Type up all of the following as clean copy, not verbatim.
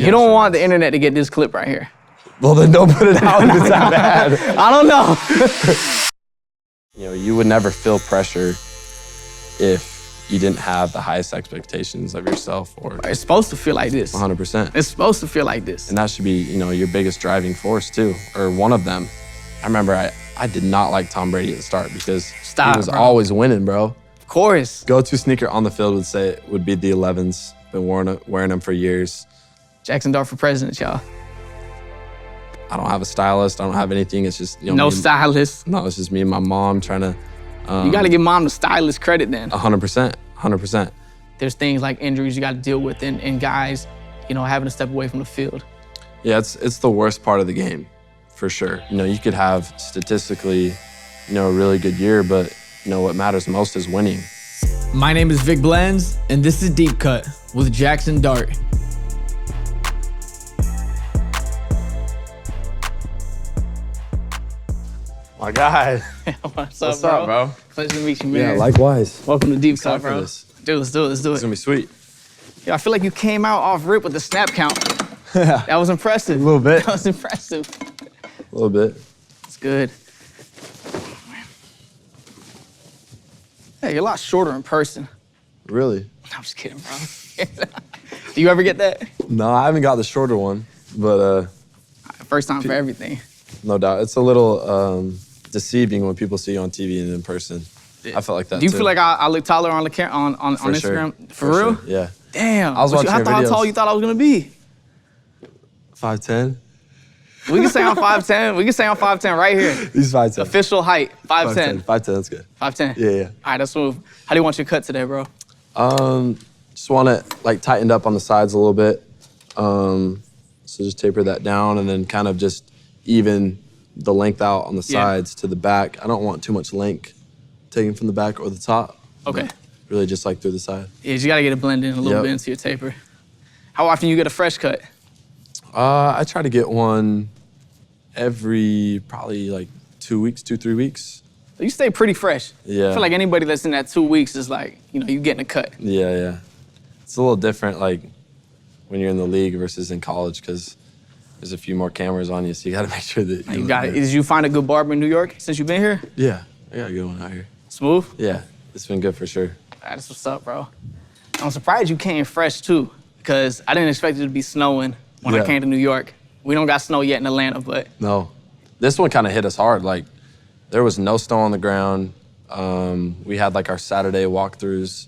You don't want the internet to get this clip right here. Well, then don't put it out if it's that bad. I don't know. You know, you would never feel pressure if you didn't have the highest expectations of yourself. Or It's supposed to feel like this. 100%. It's supposed to feel like this. And that should be, you know, your biggest driving force too, or one of them. I remember I did not like Tom Brady at the start because he was always winning, bro. Of course. Go-to sneaker on the field would be the 11s. Been wearing them for years. Jaxson Dart for president, y'all. I don't have a stylist. I don't have anything. It's just, you know, no stylist. No, it's just me and my mom trying to. You got to give mom the stylist credit then. 100%, 100%. There's things like injuries you got to deal with and guys, you know, having to step away from the field. Yeah, it's the worst part of the game, for sure. You know, you could have statistically, you know, a really good year, but you know what matters most is winning. My name is Vic Blends, and this is Deep Cut with Jaxson Dart. My guy. What's What's up, up, bro? Pleasure to meet you, man. Yeah, likewise. Welcome to Deep Cut, Excited bro. for this. Dude, let's do it, let's do it. It's gonna be sweet. Yeah, I feel like you came out off rip with the snap count. That was impressive. A little bit. That was impressive. A little bit. It's good. Hey, you're a lot shorter in person. Really? I'm just kidding, bro. Do you ever get that? No, I haven't got the shorter one, but First time for everything. no doubt. It's a little deceiving when people see you on TV and in person. I felt like that Do you too. feel like I look taller on the on For Instagram? sure. For real? Sure. Yeah. Damn. I was watching I your thought how videos. tall you thought I was gonna be. 5'10". We can say I'm 5'10". We can say I'm 5'10" right here. He's 5'10". Official height, 5'10". 5'10", that's good. 5'10". Yeah, yeah. All right, that's smooth. How do you want your cut today, bro? Just want it like tightened up on the sides a little bit. So just taper that down and then kind of just even the length out on the sides to the back. I don't want too much length taken from the back or the top. Okay. Really just like through the side. Yeah, you gotta get it blended in a little bit into your taper. How often you get a fresh cut? I try to get one every probably like 2 weeks, 2-3 weeks. You stay pretty fresh. Yeah. I feel like anybody that's in that 2 weeks is like, you know, you getting a cut. Yeah, yeah. It's a little different like when you're in the league versus in college because there's a few more cameras on you, so you gotta make sure that You got it. Did you find a good barber in New York since you've been here? Yeah, I got a good one out here. Smooth? Yeah, it's been good for sure. That's what's up, bro. I'm surprised you came fresh too, because I didn't expect it to be snowing when I came to New York. We don't got snow yet in Atlanta, but. No, this one kind of hit us hard. Like, there was no snow on the ground. We had like our Saturday walkthroughs,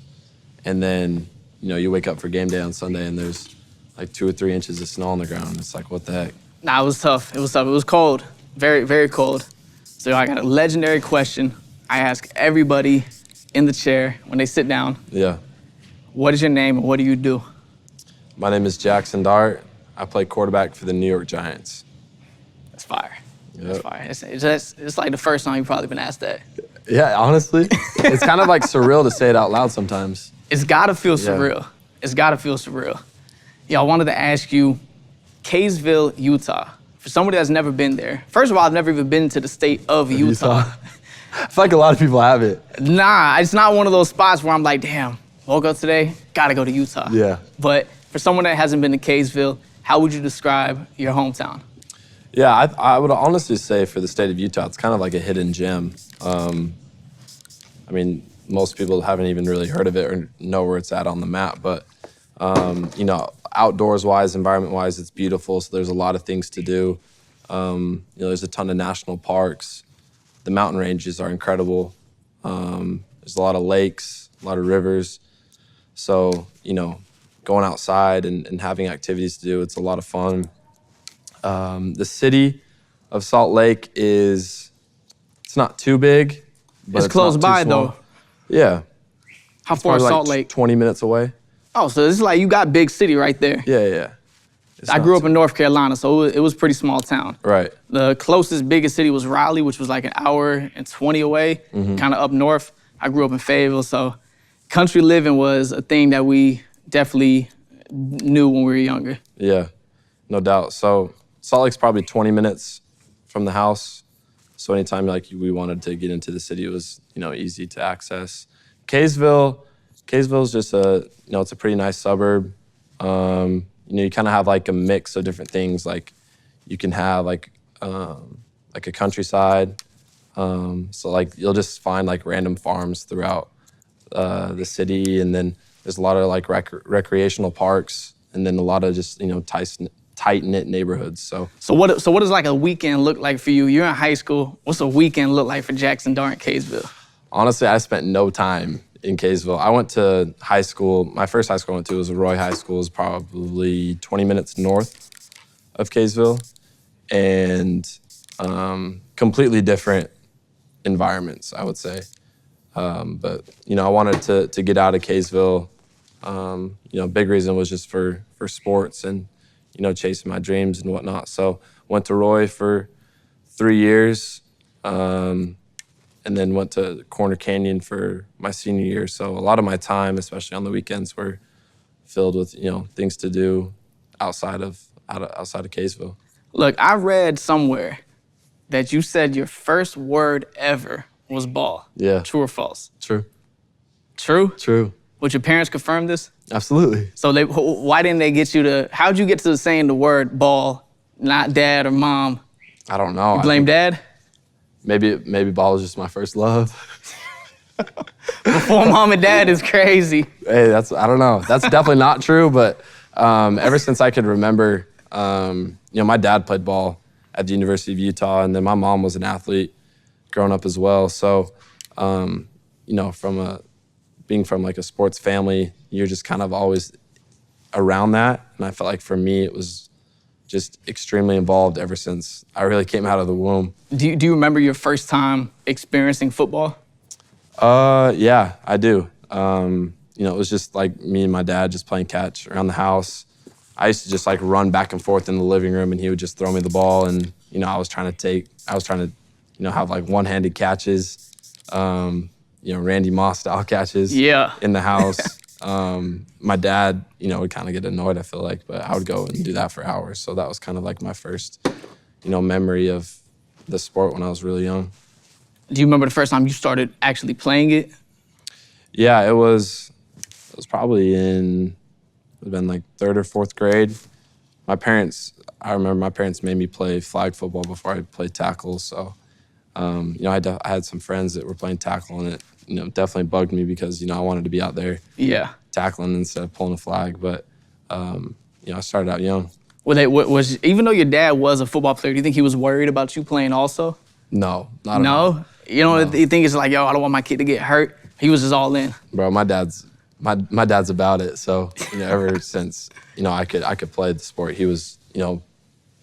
and then, you know, you wake up for game day on Sunday and there's like 2 or 3 inches of snow on the ground. It's like, what the heck? Nah, it was tough. It was tough. It was cold. Very, very cold. So I got a legendary question. I ask everybody in the chair when they sit down. Yeah. What is your name and what do you do? My name is Jaxson Dart. I play quarterback for the New York Giants. That's fire. Yep. That's fire. It's like the first time you've probably been asked that. Yeah, honestly, it's kind of like surreal to say it out loud sometimes. It's gotta feel surreal. It's gotta feel surreal. Yeah, I wanted to ask you, Kaysville, Utah. For somebody that's never been there, first of all, I've never even been to the state of Utah. I feel like a lot of people have it. Nah, it's not one of those spots where I'm like, damn, woke up today, gotta go to Utah. Yeah. But for someone that hasn't been to Kaysville, how would you describe your hometown? Yeah, I would honestly say for the state of Utah, it's kind of like a hidden gem. I mean, most people haven't even really heard of it or know where it's at on the map, but you know, outdoors-wise, environment-wise, it's beautiful, so there's a lot of things to do. You know, there's a ton of national parks. The mountain ranges are incredible. There's a lot of lakes, a lot of rivers. So, you know, going outside and having activities to do, it's a lot of fun. The city of Salt Lake it's not too big, but It's close not too by, small. though. Yeah. How far is Probably Salt like Lake? 20 minutes away. Oh, so this is like you got big city right there. Yeah, yeah. I grew up in North Carolina, so it was a pretty small town. Right. The closest, biggest city was Raleigh, which was like an hour and 20 away, kind of up north. I grew up in Fayetteville, so country living was a thing that we definitely knew when we were younger. Yeah, no doubt. So Salt Lake's probably 20 minutes from the house. So anytime like we wanted to get into the city, it was, you know, easy to access. Kaysville's just it's a pretty nice suburb. you kind of have like a mix of different things. Like you can have like a countryside. So like you'll just find like random farms throughout the city, and then there's a lot of like recreational parks, and then a lot of just tight-knit neighborhoods. So what does like a weekend look like for you? You're in high school. What's a weekend look like for Jaxson Dart in Kaysville? honestly, I spent no time in Kaysville. I went to high school. My first high school I went to was Roy High School. It was probably 20 minutes north of Kaysville, and completely different environments, I would say. But I wanted to get out of Kaysville. Big reason was just for sports and chasing my dreams and whatnot. So went to Roy for 3 years, and then went to Corner Canyon for my senior year. So a lot of my time, especially on the weekends, were filled with things to do outside of Kaysville. Look, I read somewhere that you said your first word ever was ball. Yeah. True or false? True. True? True. Would your parents confirm this? Absolutely. So why didn't they get you to, how'd you get to saying the word ball, not dad or mom? I don't know. You blame dad? Maybe ball was just my first love. Before mom and dad is crazy. Hey, I don't know. That's definitely not true, but ever since I could remember, my dad played ball at the University of Utah, and then my mom was an athlete growing up as well. So, being from like a sports family, you're just kind of always around that. And I felt like for me, it was just extremely involved ever since I really came out of the womb. Do you remember your first time experiencing football? Yeah, I do. It was just like me and my dad just playing catch around the house. I used to just like run back and forth in the living room, and he would just throw me the ball, and I was trying to have like one-handed catches, Randy Moss style catches. Yeah. In the house. My dad, would kind of get annoyed, I feel like, but I would go and do that for hours. So that was kind of like my first, memory of the sport when I was really young. Do you remember the first time you started actually playing it? Yeah, it was probably it would have been like 3rd or 4th grade. I remember my parents made me play flag football before I played tackle. So, I had some friends that were playing tackle, and it, definitely bugged me because, I wanted to be out there tackling instead of pulling a flag. But, I started out young. Even though your dad was a football player, do you think he was worried about you playing also? No, not at all. No? You think it's like, yo, I don't want my kid to get hurt? He was just all in. Bro, my dad's about it. So, ever since, I could play the sport, he was,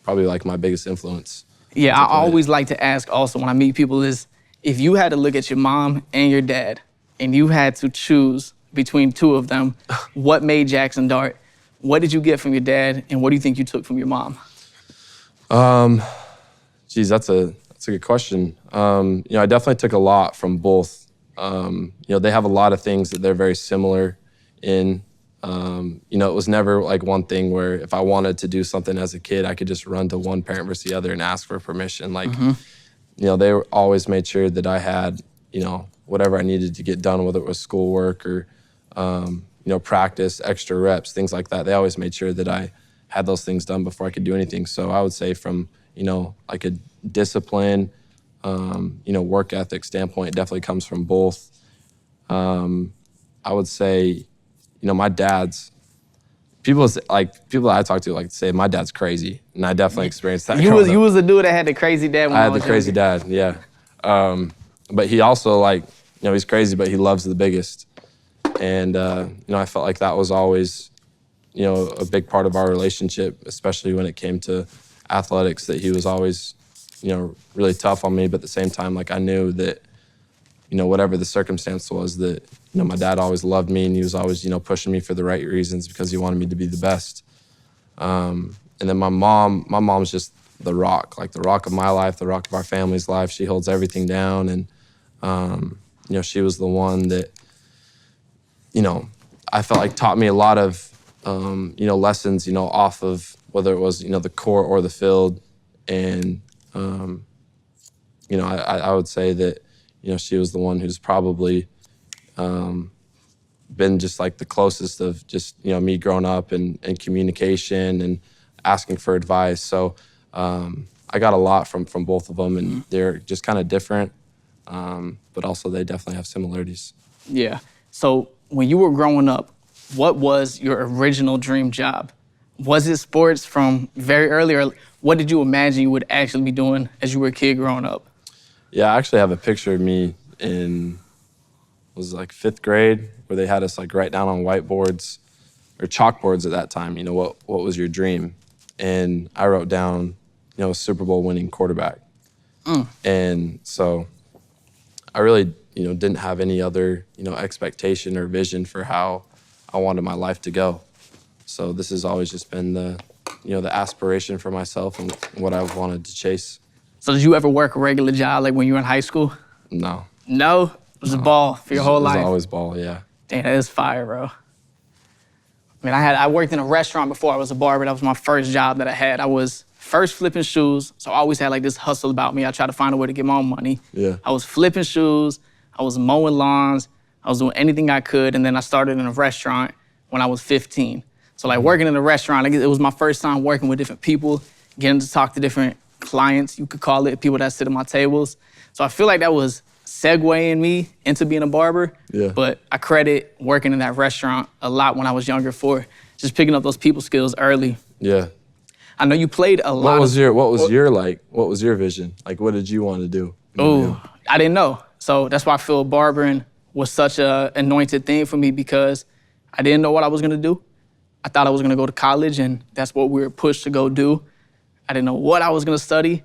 probably like my biggest influence. Yeah, I always like to ask also when I meet people is, if you had to look at your mom and your dad and you had to choose between two of them, what made Jaxson Dart? What did you get from your dad, and what do you think you took from your mom? Geez, that's a good question. I definitely took a lot from both. They have a lot of things that they're very similar in. It was never like one thing where if I wanted to do something as a kid, I could just run to one parent versus the other and ask for permission. Like, they always made sure that I had, whatever I needed to get done, whether it was schoolwork or, practice, extra reps, things like that. They always made sure that I had those things done before I could do anything. So I would say from, like a discipline, work ethic standpoint, it definitely comes from both. I would say, my dad's, people that I talk to say my dad's crazy, and I definitely experienced that. You was the dude that had the crazy dad when I had the crazy dad, yeah. But he also he's crazy, but he loves the biggest. And, I felt like that was always, a big part of our relationship, especially when it came to athletics, that he was always, really tough on me. But at the same time, I knew that, whatever the circumstance was, that, my dad always loved me, and he was always, pushing me for the right reasons because he wanted me to be the best. And then my mom's just the rock of my life, the rock of our family's life. She holds everything down. And, she was the one that, I felt like taught me a lot of, lessons, off of whether it was, the court or the field. And, I would say that, she was the one who's probably, been just like the closest of just, me growing up and communication and asking for advice. So I got a lot from both of them, and they're just kind of different, but also they definitely have similarities. Yeah. So when you were growing up, what was your original dream job? Was it sports from very early, or what did you imagine you would actually be doing as you were a kid growing up? Yeah, I actually have a picture of me in, was like 5th grade, where they had us like write down on whiteboards or chalkboards at that time, what was your dream? And I wrote down, Super Bowl winning quarterback. And so I really, didn't have any other, expectation or vision for how I wanted my life to go. So this has always just been the aspiration for myself and what I've wanted to chase. So did you ever work a regular job like when you were in high school? No. No? It was a ball for your whole life? It was always ball, yeah. Damn, that is fire, bro. I mean, I worked in a restaurant before I was a barber. That was my first job that I had. I was first flipping shoes, so I always had like this hustle about me. I tried to find a way to get my own money. Yeah. I was flipping shoes, I was mowing lawns, I was doing anything I could, and then I started in a restaurant when I was 15. So like working in a restaurant, it was my first time working with different people, getting to talk to different clients, you could call it, people that sit at my tables. So I feel like that was segueing me into being a barber. Yeah. But I credit working in that restaurant a lot when I was younger for just picking up those people skills early. Yeah. I know you played a lot. What was your vision? Like, what did you want to do? Oh, I didn't know. So that's why I feel barbering was such a anointed thing for me, because I didn't know what I was gonna do. I thought I was gonna go to college, and that's what we were pushed to go do. I didn't know what I was gonna study.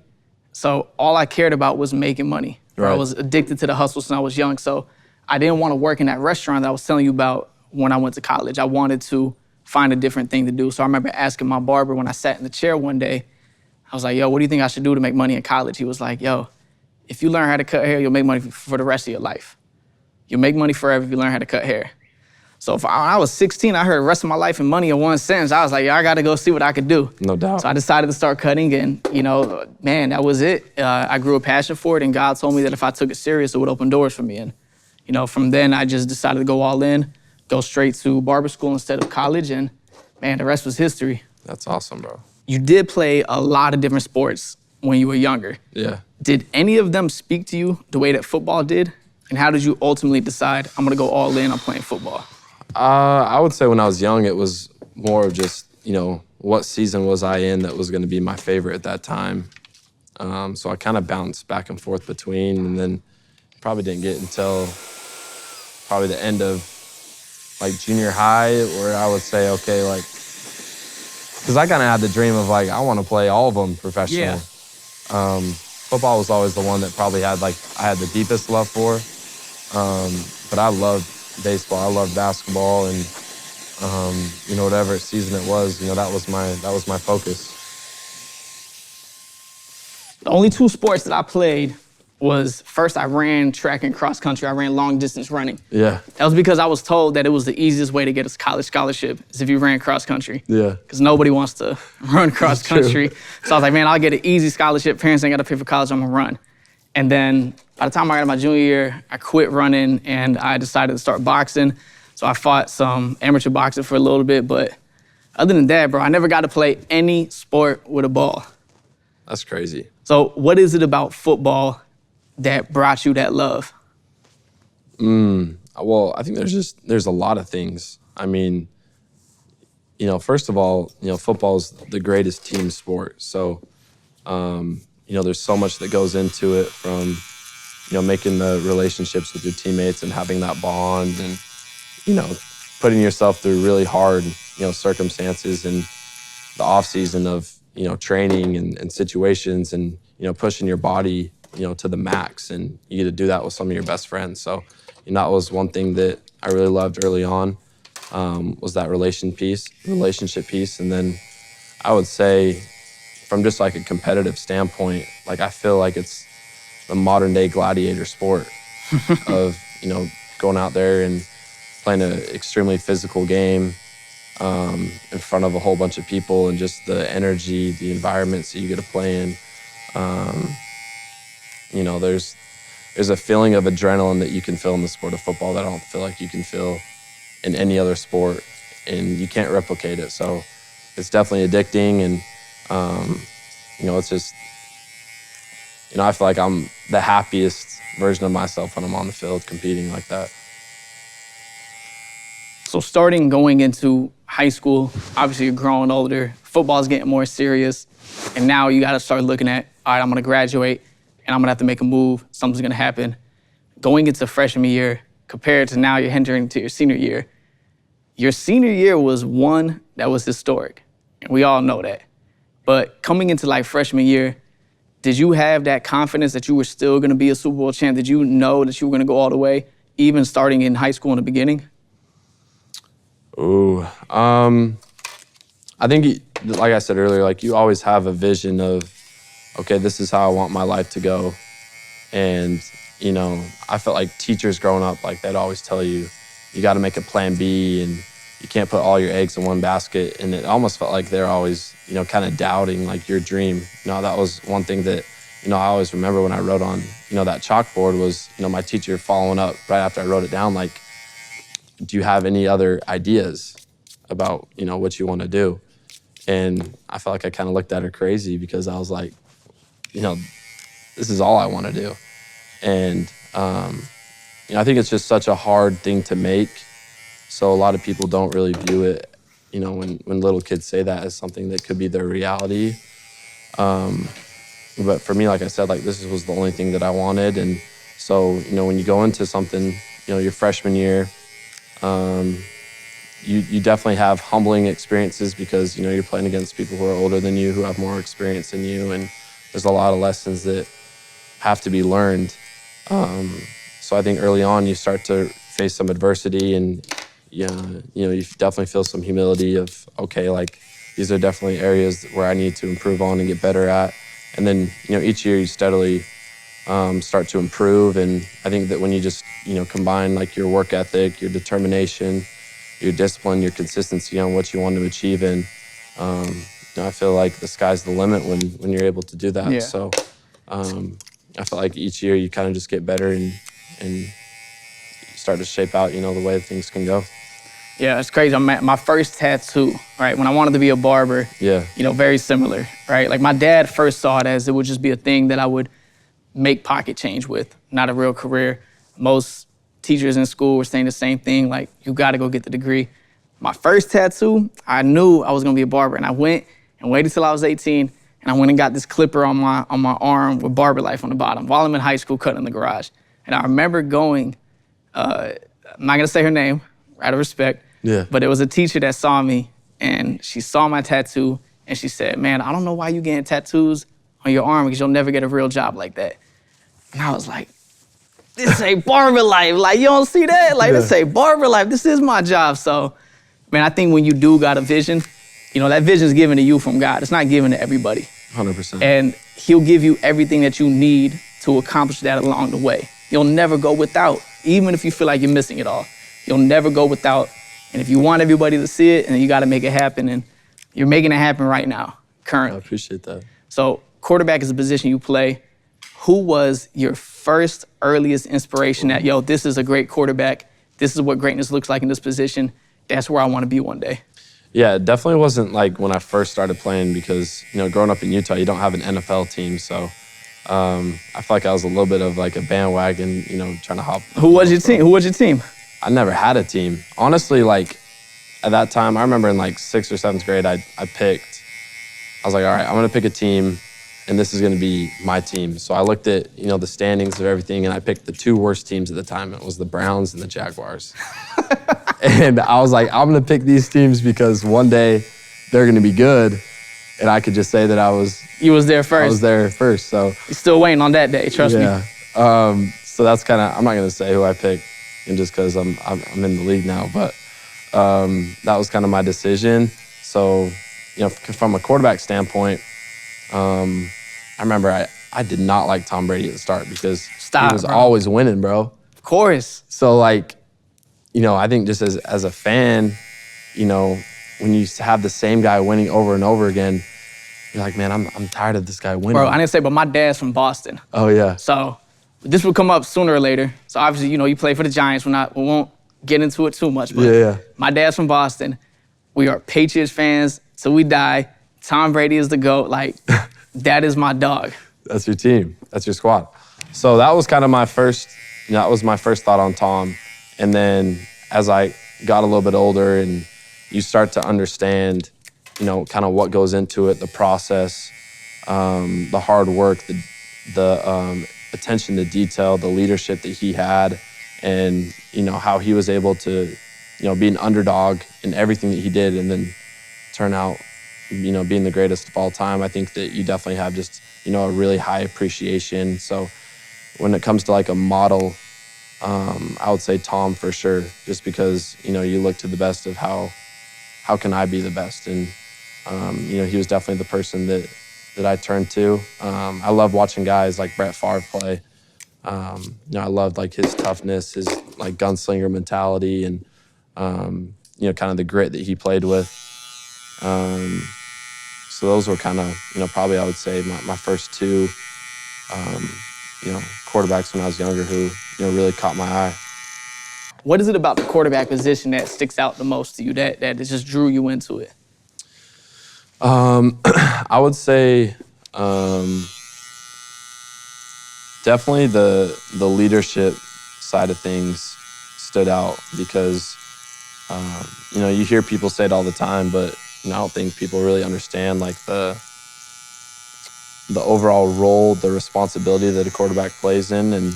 So all I cared about was making money. Right. I was addicted to the hustle since I was young. So I didn't want to work in that restaurant that I was telling you about when I went to college. I wanted to find a different thing to do. So I remember asking my barber when I sat in the chair one day, I was like, yo, what do you think I should do to make money in college? He was like, yo, if you learn how to cut hair, you'll make money for the rest of your life. You'll make money forever if you learn how to cut hair. So when I was 16, I heard rest of my life and money in one sentence. I was like, yeah, I gotta go see what I could do. No doubt. So I decided to start cutting, and man, that was it. I grew a passion for it, and God told me that if I took it serious, it would open doors for me. And from then I just decided to go all in, go straight to barber school instead of college, and man, the rest was history. That's awesome, bro. You did play a lot of different sports when you were younger. Yeah. Did any of them speak to you the way that football did? And how did you ultimately decide, I'm gonna go all in on playing football? I would say when I was young, it was more of just, what season was I in that was going to be my favorite at that time. So I kind of bounced back and forth between, and then probably didn't get until probably the end of like junior high, where I would say, okay, like, because I kind of had the dream of like, I want to play all of them professionally. Yeah. Football was always the one that probably had I had the deepest love for. But I loved baseball, I loved basketball, and whatever season it was, that was my focus. The only two sports that I played was, first I ran track and cross country. I ran long distance running. Yeah. That was because I was told that it was the easiest way to get a college scholarship is if you ran cross country. Yeah. Because nobody wants to run cross country. So I was like, man, I'll get an easy scholarship. Parents ain't got to pay for college, I'm gonna run. And then by the time I got to my junior year, I quit running and I decided to start boxing. So I fought some amateur boxing for a little bit, but other than that, bro, I never got to play any sport with a ball. That's crazy. So what is it about football that brought you that love? Well, I think there's a lot of things. I mean, first of all, football is the greatest team sport. So, there's so much that goes into it, from, making the relationships with your teammates and having that bond, and, putting yourself through really hard, circumstances in the off season of, training and situations, and, pushing your body, to the max, and you get to do that with some of your best friends. So, that was one thing that I really loved early on, was that relationship piece. And then I would say, from just like a competitive standpoint, like I feel like it's the modern day gladiator sport of, going out there and playing an extremely physical game in front of a whole bunch of people, and just the energy, the environments that you get to play in. There's a feeling of adrenaline that you can feel in the sport of football that I don't feel like you can feel in any other sport, and you can't replicate it. So it's definitely addicting, and it's just, I feel like I'm the happiest version of myself when I'm on the field competing like that. So going into high school, obviously you're growing older, football's getting more serious, and now you gotta start looking at, all right, I'm gonna graduate, and I'm gonna have to make a move, something's gonna happen. Going into freshman year, compared to now you're entering into your senior year was one that was historic, and we all know that. But coming into like freshman year, did you have that confidence that you were still gonna be a Super Bowl champ? Did you know that you were gonna go all the way, even starting in high school in the beginning? Ooh, I think, like I said earlier, like you always have a vision of, okay, this is how I want my life to go. And, I felt like teachers growing up, like they'd always tell you, you got to make a plan B and you can't put all your eggs in one basket. And it almost felt like they're always, kind of doubting like your dream. That was one thing that, I always remember when I wrote on, that chalkboard was, my teacher following up right after I wrote it down, like, do you have any other ideas about, what you want to do? And I felt like I kind of looked at her crazy because I was like, this is all I want to do. And, I think it's just such a hard thing to make. So a lot of people don't really view it, when little kids say that as something that could be their reality. But for me, like I said, like this was the only thing that I wanted. And so, when you go into something, your freshman year, you definitely have humbling experiences because, you're playing against people who are older than you, who have more experience than you. And there's a lot of lessons that have to be learned. So I think early on you start to face some adversity and you definitely feel some humility of, okay, like these are definitely areas where I need to improve on and get better at. And then, each year you steadily start to improve. And I think that when you just, combine like your work ethic, your determination, your discipline, your consistency on what you want to achieve in, I feel like the sky's the limit when you're able to do that. Yeah. So I feel like each year you kind of just get better and start to shape out, the way things can go. Yeah, it's crazy. My first tattoo, right, when I wanted to be a barber, Yeah. Very similar, right? Like my dad first saw it as it would just be a thing that I would make pocket change with, not a real career. Most teachers in school were saying the same thing, like, you gotta go get the degree. My first tattoo, I knew I was gonna be a barber, and I went and waited till I was 18, and I went and got this clipper on my arm with Barber Life on the bottom while I'm in high school cutting in the garage. And I remember going, I'm not gonna say her name, out of respect, Yeah. but it was a teacher that saw me, and she saw my tattoo, and she said, man, I don't know why you getting tattoos on your arm because you'll never get a real job like that. And I was like, this ain't Barber Life. Like, you don't see that? Like, this ain't Barber Life. This is my job. So, man, I think when you do got a vision, that vision's given to you from God. It's not given to everybody. 100%. And he'll give you everything that you need to accomplish that along the way. You'll never go without, even if you feel like you're missing it all. You'll never go without. And if you want everybody to see it, and you got to make it happen, and you're making it happen right now, currently. I appreciate that. So quarterback is a position you play. Who was your first earliest inspiration that, this is a great quarterback. This is what greatness looks like in this position. That's where I want to be one day. Yeah, it definitely wasn't like when I first started playing because, growing up in Utah, you don't have an NFL team. So I feel like I was a little bit of like a bandwagon, trying to hop. Who was your team? I never had a team. Honestly, like at that time, I remember in like 6th or 7th grade, I was like, all right, I'm going to pick a team and this is going to be my team. So I looked at, the standings of everything and I picked the 2 worst teams at the time. It was the Browns and the Jaguars. And I was like, I'm going to pick these teams because one day they're going to be good. And I could just say that You was there first. I was there first, so. You're still waiting on that day, trust me. So that's kind of, I'm not going to say who I picked and just because I'm in the league now, but that was kind of my decision. So, from a quarterback standpoint, I remember I did not like Tom Brady at the start because he was always winning, bro. Of course. So like, I think just as a fan, when you have the same guy winning over and over again, you're like, man, I'm tired of this guy winning. Bro, I didn't say, but my dad's from Boston. Oh yeah. So this will come up sooner or later. So obviously, you play for the Giants. We won't get into it too much, but Yeah. my dad's from Boston. We are Patriots fans till we die. Tom Brady is the GOAT. Like, that is my dog. That's your team. That's your squad. So that was kind of my first, that was my first thought on Tom. And then as I got a little bit older and you start to understand, kind of what goes into it, the process, the hard work, the attention to detail, the leadership that he had, and, how he was able to, be an underdog in everything that he did and then turn out, being the greatest of all time. I think that you definitely have just, a really high appreciation. So when it comes to like a model, I would say Tom for sure, just because, you look to the best of how can I be the best? And, he was definitely the person that I turned to. I love watching guys like Brett Favre play. I loved like his toughness, his like gunslinger mentality, and kind of the grit that he played with. So those were kind of, probably I would say my first two, quarterbacks when I was younger who, really caught my eye. What is it about the quarterback position that sticks out the most to you, that just drew you into it? I would say definitely the leadership side of things stood out because, you hear people say it all the time, but I don't think people really understand like the overall role, the responsibility that a quarterback plays in. And,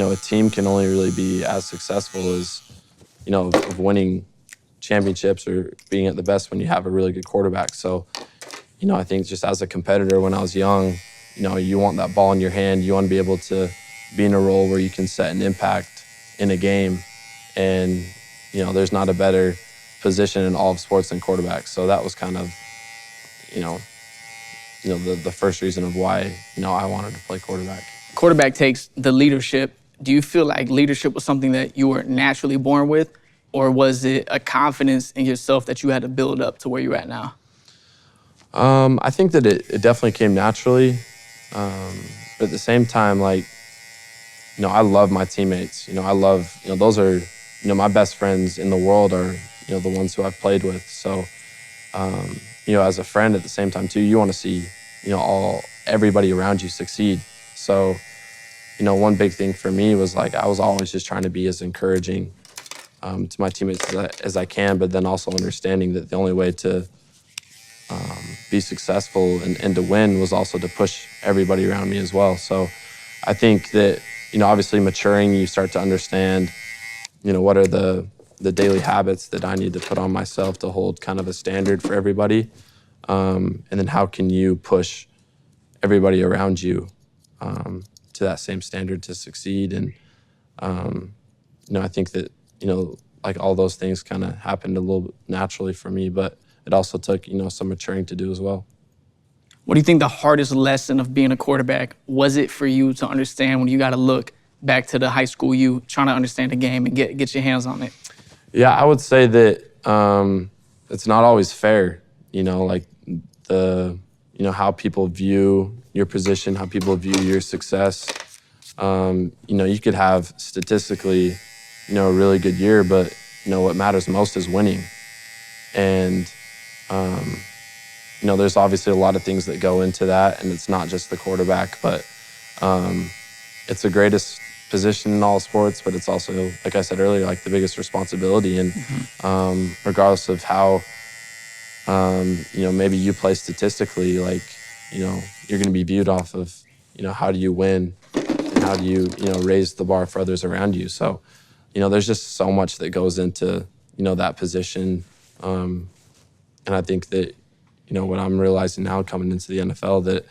a team can only really be as successful as, of winning championships or being at the best when you have a really good quarterback. So, I think just as a competitor when I was young, you want that ball in your hand. You want to be able to be in a role where you can set an impact in a game. And, there's not a better position in all of sports than quarterback. So that was kind of, the first reason of why, I wanted to play quarterback. Quarterback takes the leadership. Do you feel like leadership was something that you were naturally born with, or was it a confidence in yourself that you had to build up to where you're at now? I think that it definitely came naturally. But at the same time, like, I love my teammates. I love, those are, my best friends in the world are, the ones who I've played with. So, as a friend at the same time too, you want to see, everybody around you succeed. So, one big thing for me was like, I was always just trying to be as encouraging to my teammates as I can, but then also understanding that the only way to be successful and to win was also to push everybody around me as well. So I think that, obviously maturing, you start to understand, what are the daily habits that I need to put on myself to hold kind of a standard for everybody. And then how can you push everybody around you to that same standard to succeed. And, I think that, like all those things kind of happened a little bit naturally for me, but it also took, some maturing to do as well. What do you think the hardest lesson of being a quarterback was it for you to understand when you got to look back to the high school you trying to understand the game and get your hands on it? Yeah, I would say that it's not always fair, like how people view your position, how people view your success. You could have statistically, a really good year, but, what matters most is winning. And, there's obviously a lot of things that go into that, and it's not just the quarterback, but it's the greatest position in all sports, but it's also, like I said earlier, like the biggest responsibility. And regardless of how, maybe you play statistically, like, you're going to be viewed off of, how do you win and how do you, raise the bar for others around you. So, there's just so much that goes into, that position. And I think that, what I'm realizing now coming into the NFL that,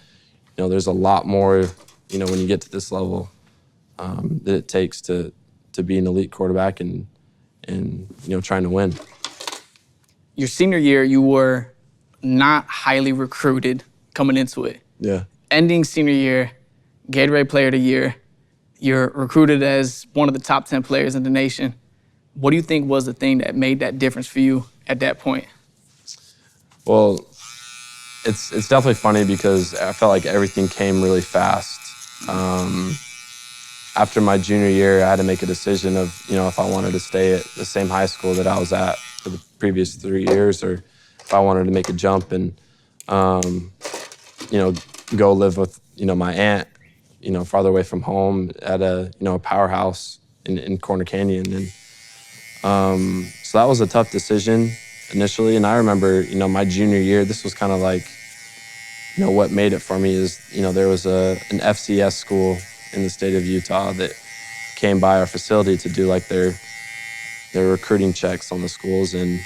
there's a lot more, when you get to this level that it takes to be an elite quarterback and trying to win. Your senior year, you were not highly recruited coming into it. Yeah. Ending senior year, Gatorade Player of the Year, you're recruited as one of the top 10 players in the nation. What do you think was the thing that made that difference for you at that point? Well, it's definitely funny because I felt like everything came really fast. after my junior year, I had to make a decision of, if I wanted to stay at the same high school that I was at for the previous 3 years, or if I wanted to make a jump and, go live with, my aunt, farther away from home at a powerhouse in Corner Canyon. And so that was a tough decision initially. And I remember, my junior year, this was kind of like, what made it for me is, there was an FCS school in the state of Utah that came by our facility to do like their recruiting checks on the schools. And,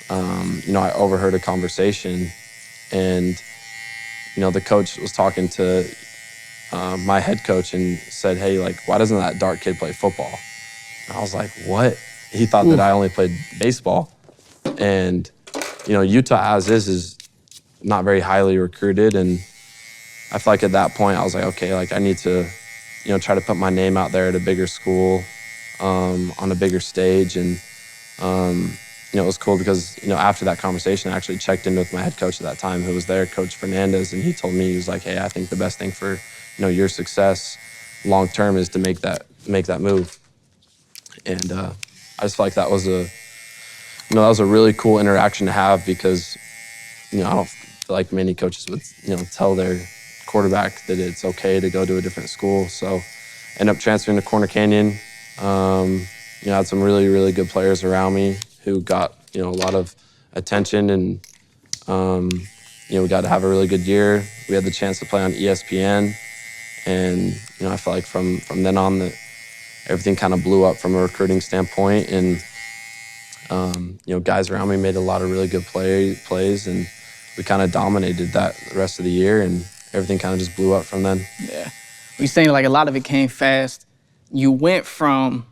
I overheard a conversation, and, the coach was talking to my head coach and said, hey, like, why doesn't that Dart kid play football? And I was like, what? He thought that I only played baseball. And, Utah as is not very highly recruited. And I feel like at that point I was like, okay, like I need to, try to put my name out there at a bigger school, on a bigger stage. And, it was cool because, after that conversation, I actually checked in with my head coach at that time who was there, Coach Fernandez. And he told me, he was like, hey, I think the best thing for, your success long-term is to make that move. And I just felt like that was a really cool interaction to have because, I don't feel like many coaches would, tell their quarterback that it's okay to go to a different school. So ended up transferring to Corner Canyon. I had some really, really good players around me who got, a lot of attention, and, we got to have a really good year. We had the chance to play on ESPN, and, I felt like from then on that everything kind of blew up from a recruiting standpoint, and, guys around me made a lot of really good plays, and we kind of dominated that the rest of the year, and everything kind of just blew up from then. Yeah. You're saying like a lot of it came fast. You went from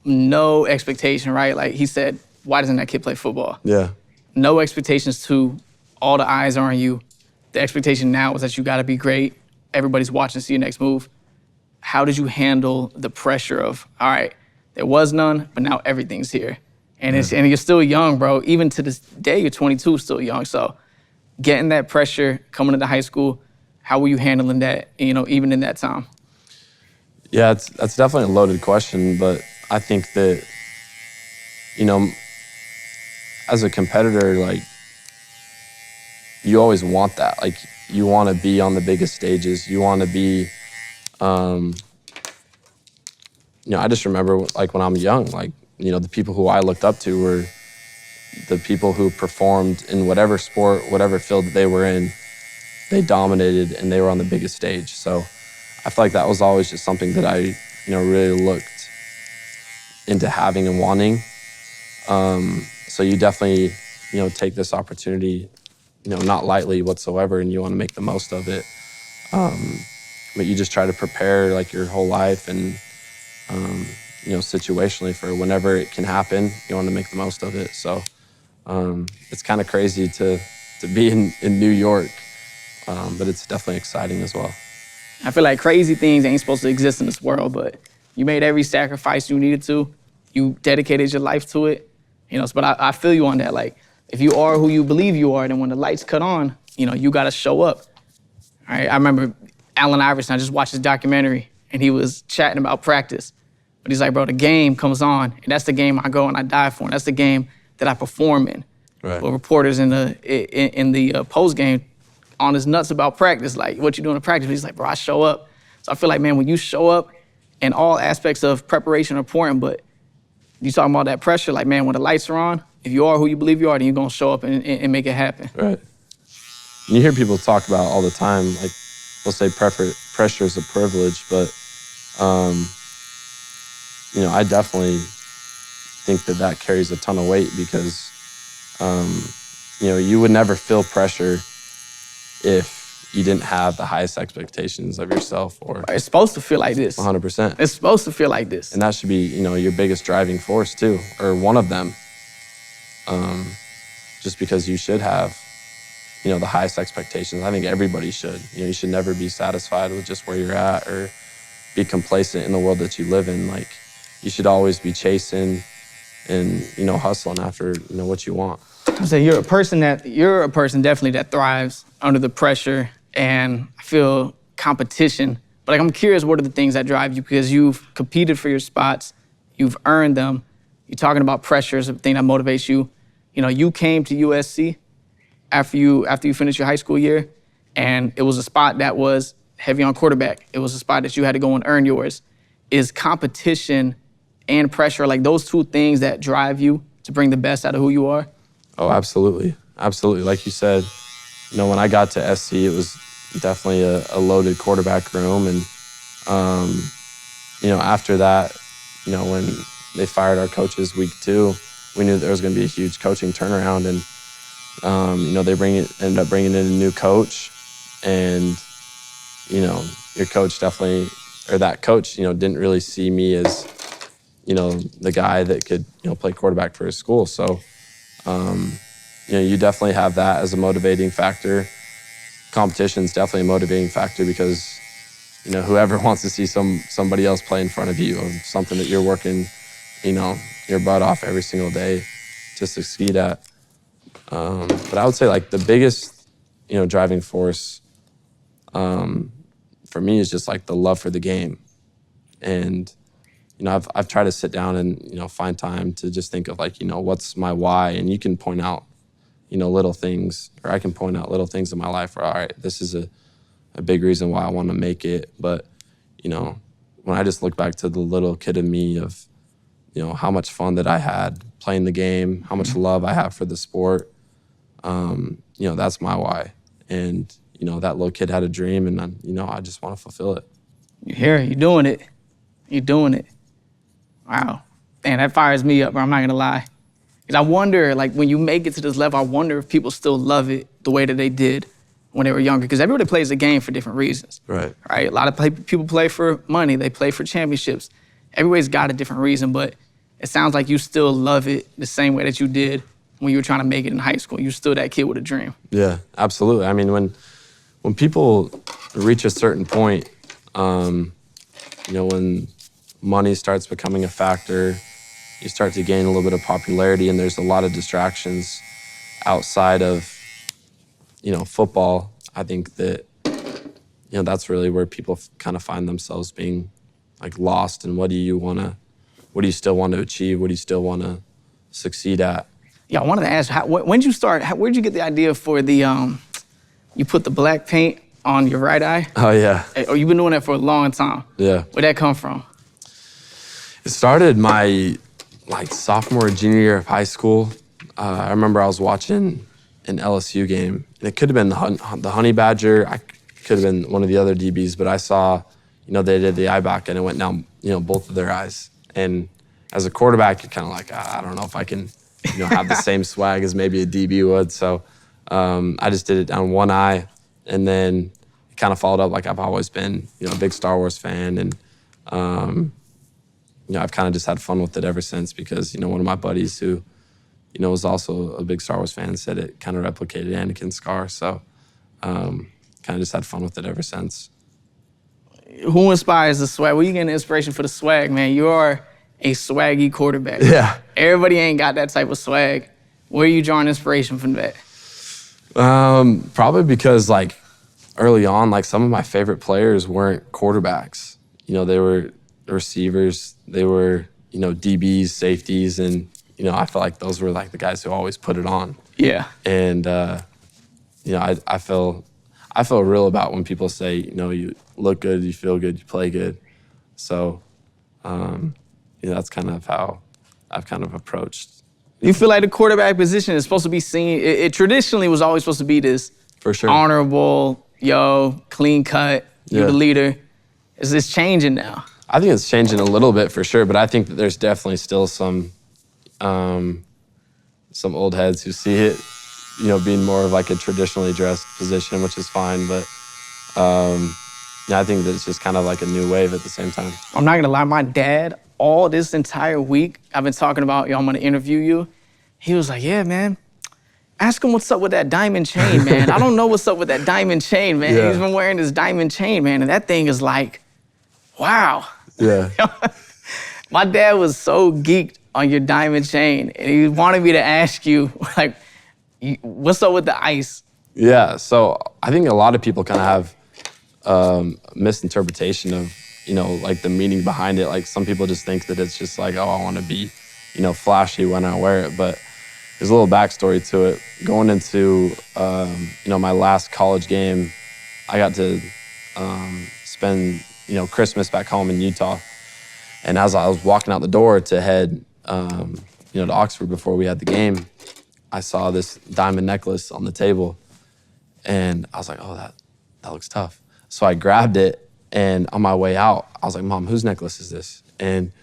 no expectation, right? Like he said, why doesn't that kid play football? Yeah. No expectations to all the eyes are on you. The expectation now is that you got to be great. Everybody's watching to see your next move. How did you handle the pressure of, all right, there was none, but now everything's here? And and you're still young, bro. Even to this day, you're 22, still young. So getting that pressure coming into high school, how were you handling that, even in that time? Yeah, that's definitely a loaded question, but I think that, as a competitor, like, you always want that. Like, you want to be on the biggest stages. You want to be, I just remember, like, when I'm young, like, the people who I looked up to were the people who performed in whatever sport, whatever field that they were in. They dominated, and they were on the biggest stage. So I feel like that was always just something that I, really looked into having and wanting. So you definitely, take this opportunity, not lightly whatsoever, and you want to make the most of it. But you just try to prepare like your whole life and, situationally for whenever it can happen, you want to make the most of it. So it's kind of crazy to be in New York, but it's definitely exciting as well. I feel like crazy things ain't supposed to exist in this world, but you made every sacrifice you needed to. You dedicated your life to it, but I feel you on that. Like, if you are who you believe you are, then when the lights cut on, you got to show up. All right? I remember Allen Iverson, I just watched his documentary, and he was chatting about practice. But he's like, bro, the game comes on, and that's the game I go and I die for, and that's the game that I perform in. Right. But reporters in the post game on his nuts about practice, like, what you doing in practice? But he's like, bro, I show up. So I feel like, man, when you show up, and all aspects of preparation are important, but you talking about that pressure, like, man, when the lights are on, if you are who you believe you are, then you're gonna show up and make it happen. Right. You hear people talk about all the time, like, they'll say pressure is a privilege, but, I definitely think that carries a ton of weight because, you would never feel pressure if you didn't have the highest expectations of yourself. Or It's supposed to feel like this. 100%. It's supposed to feel like this. And that should be, your biggest driving force too, or one of them. Just because you should have, the highest expectations. I think everybody should. You should never be satisfied with just where you're at or be complacent in the world that you live in. Like, you should always be chasing and, hustling after, what you want. So you're a person definitely that thrives under the pressure, and I feel competition But like, I'm curious, what are the things that drive you? Because you've competed for your spots, you've earned them. You're talking about pressure is a thing that motivates you. You know, you came to USC after you finished your high school year, and it was a spot that was heavy on quarterback. It was a spot that you had to go and earn yours. Is competition and pressure, like those two things that drive you to bring the best out of who you are? Oh, absolutely. Absolutely. Like you said, you know, when I got to SC, it was definitely a loaded quarterback room. And, you know, after that, you know, when they fired our coaches week 2, we knew there was going to be a huge coaching turnaround. And, you know, they ended up bringing in a new coach. And, you know, your coach definitely, or that coach, you know, didn't really see me as, you know, the guy that could, you know, play quarterback for his school. So, you know, you definitely have that as a motivating factor. Competition is definitely a motivating factor because, you know, whoever wants to see somebody else play in front of you of something that you're working, you know, your butt off every single day to succeed at. But I would say like the biggest, you know, driving force for me is just like the love for the game. And, you know, I've tried to sit down and, you know, find time to just think of like, you know, what's my why? And you can point out, you know, little things, or I can point out little things in my life where, all right, this is a big reason why I want to make it. But, you know, when I just look back to the little kid in me of, you know, how much fun that I had playing the game, how much love I have for the sport, you know, that's my why. And, you know, that little kid had a dream and, you know, I just want to fulfill it. You're here, you're doing it. You're doing it. Wow. Man, that fires me up, bro. I'm not gonna lie. Because I wonder, like, when you make it to this level, I wonder if people still love it the way that they did when they were younger. Because everybody plays the game for different reasons. Right. Right? A lot of people play for money. They play for championships. Everybody's got a different reason, but it sounds like you still love it the same way that you did when you were trying to make it in high school. You're still that kid with a dream. Yeah, absolutely. I mean, when people reach a certain point, you know, when money starts becoming a factor, you start to gain a little bit of popularity, and there's a lot of distractions outside of, you know, football. I think that, you know, that's really where people kind of find themselves being like lost in what do you still want to achieve? What do you still want to succeed at? Yeah, I wanted to ask, when'd you start, where'd you get the idea for the, you put the black paint on your right eye? Oh, yeah. Or you've been doing that for a long time? Yeah. Where'd that come from? It started my sophomore, junior year of high school. I remember I was watching an LSU game, and it could have been the Honey Badger. I could have been one of the other DBs, but I saw, you know, they did the eye back, and it went down, you know, both of their eyes. And as a quarterback, you're kind of like, I don't know if I can, you know, have the same swag as maybe a DB would. So I just did it down one eye, and then it kind of followed up like I've always been, you know, a big Star Wars fan, and you know, I've kind of just had fun with it ever since because, you know, one of my buddies who, you know, was also a big Star Wars fan said it kind of replicated Anakin's scar. So kind of just had fun with it ever since. Who inspires the swag? Where you getting the inspiration for the swag, man? You are a swaggy quarterback. Yeah. Everybody ain't got that type of swag. Where are you drawing inspiration from that? Probably because like early on, like some of my favorite players weren't quarterbacks. You know, they were receivers, they were, you know, DBs, safeties, and, you know, I felt like those were like the guys who always put it on. Yeah. And, you know, I feel real about when people say, you know, you look good, you feel good, you play good. So, you know, that's kind of how I've kind of approached. You feel like the quarterback position is supposed to be seen, it traditionally was always supposed to be this For sure. honorable, clean cut, you're Yeah. the leader. Is this changing now? I think it's changing a little bit for sure, but I think that there's definitely still some old heads who see it, you know, being more of like a traditionally dressed position, which is fine. But yeah, I think that it's just kind of like a new wave at the same time. I'm not gonna lie, my dad, all this entire week, I've been talking about, I'm gonna interview you. He was like, yeah, man, ask him what's up with that diamond chain, man. I don't know what's up with that diamond chain, man. Yeah. He's been wearing this diamond chain, man, and that thing is like, wow. Yeah. My dad was so geeked on your diamond chain, and he wanted me to ask you, like, what's up with the ice? Yeah. So I think a lot of people kind of have misinterpretation of, like the meaning behind it. Like some people just think that it's just like, oh, I want to be, flashy when I wear it. But there's a little backstory to it. Going into, my last college game, I got to spend, Christmas back home in Utah. And as I was walking out the door to head, to Oxford before we had the game, I saw this diamond necklace on the table. And I was like, oh, that looks tough. So I grabbed it, and on my way out, I was like, Mom, whose necklace is this? And,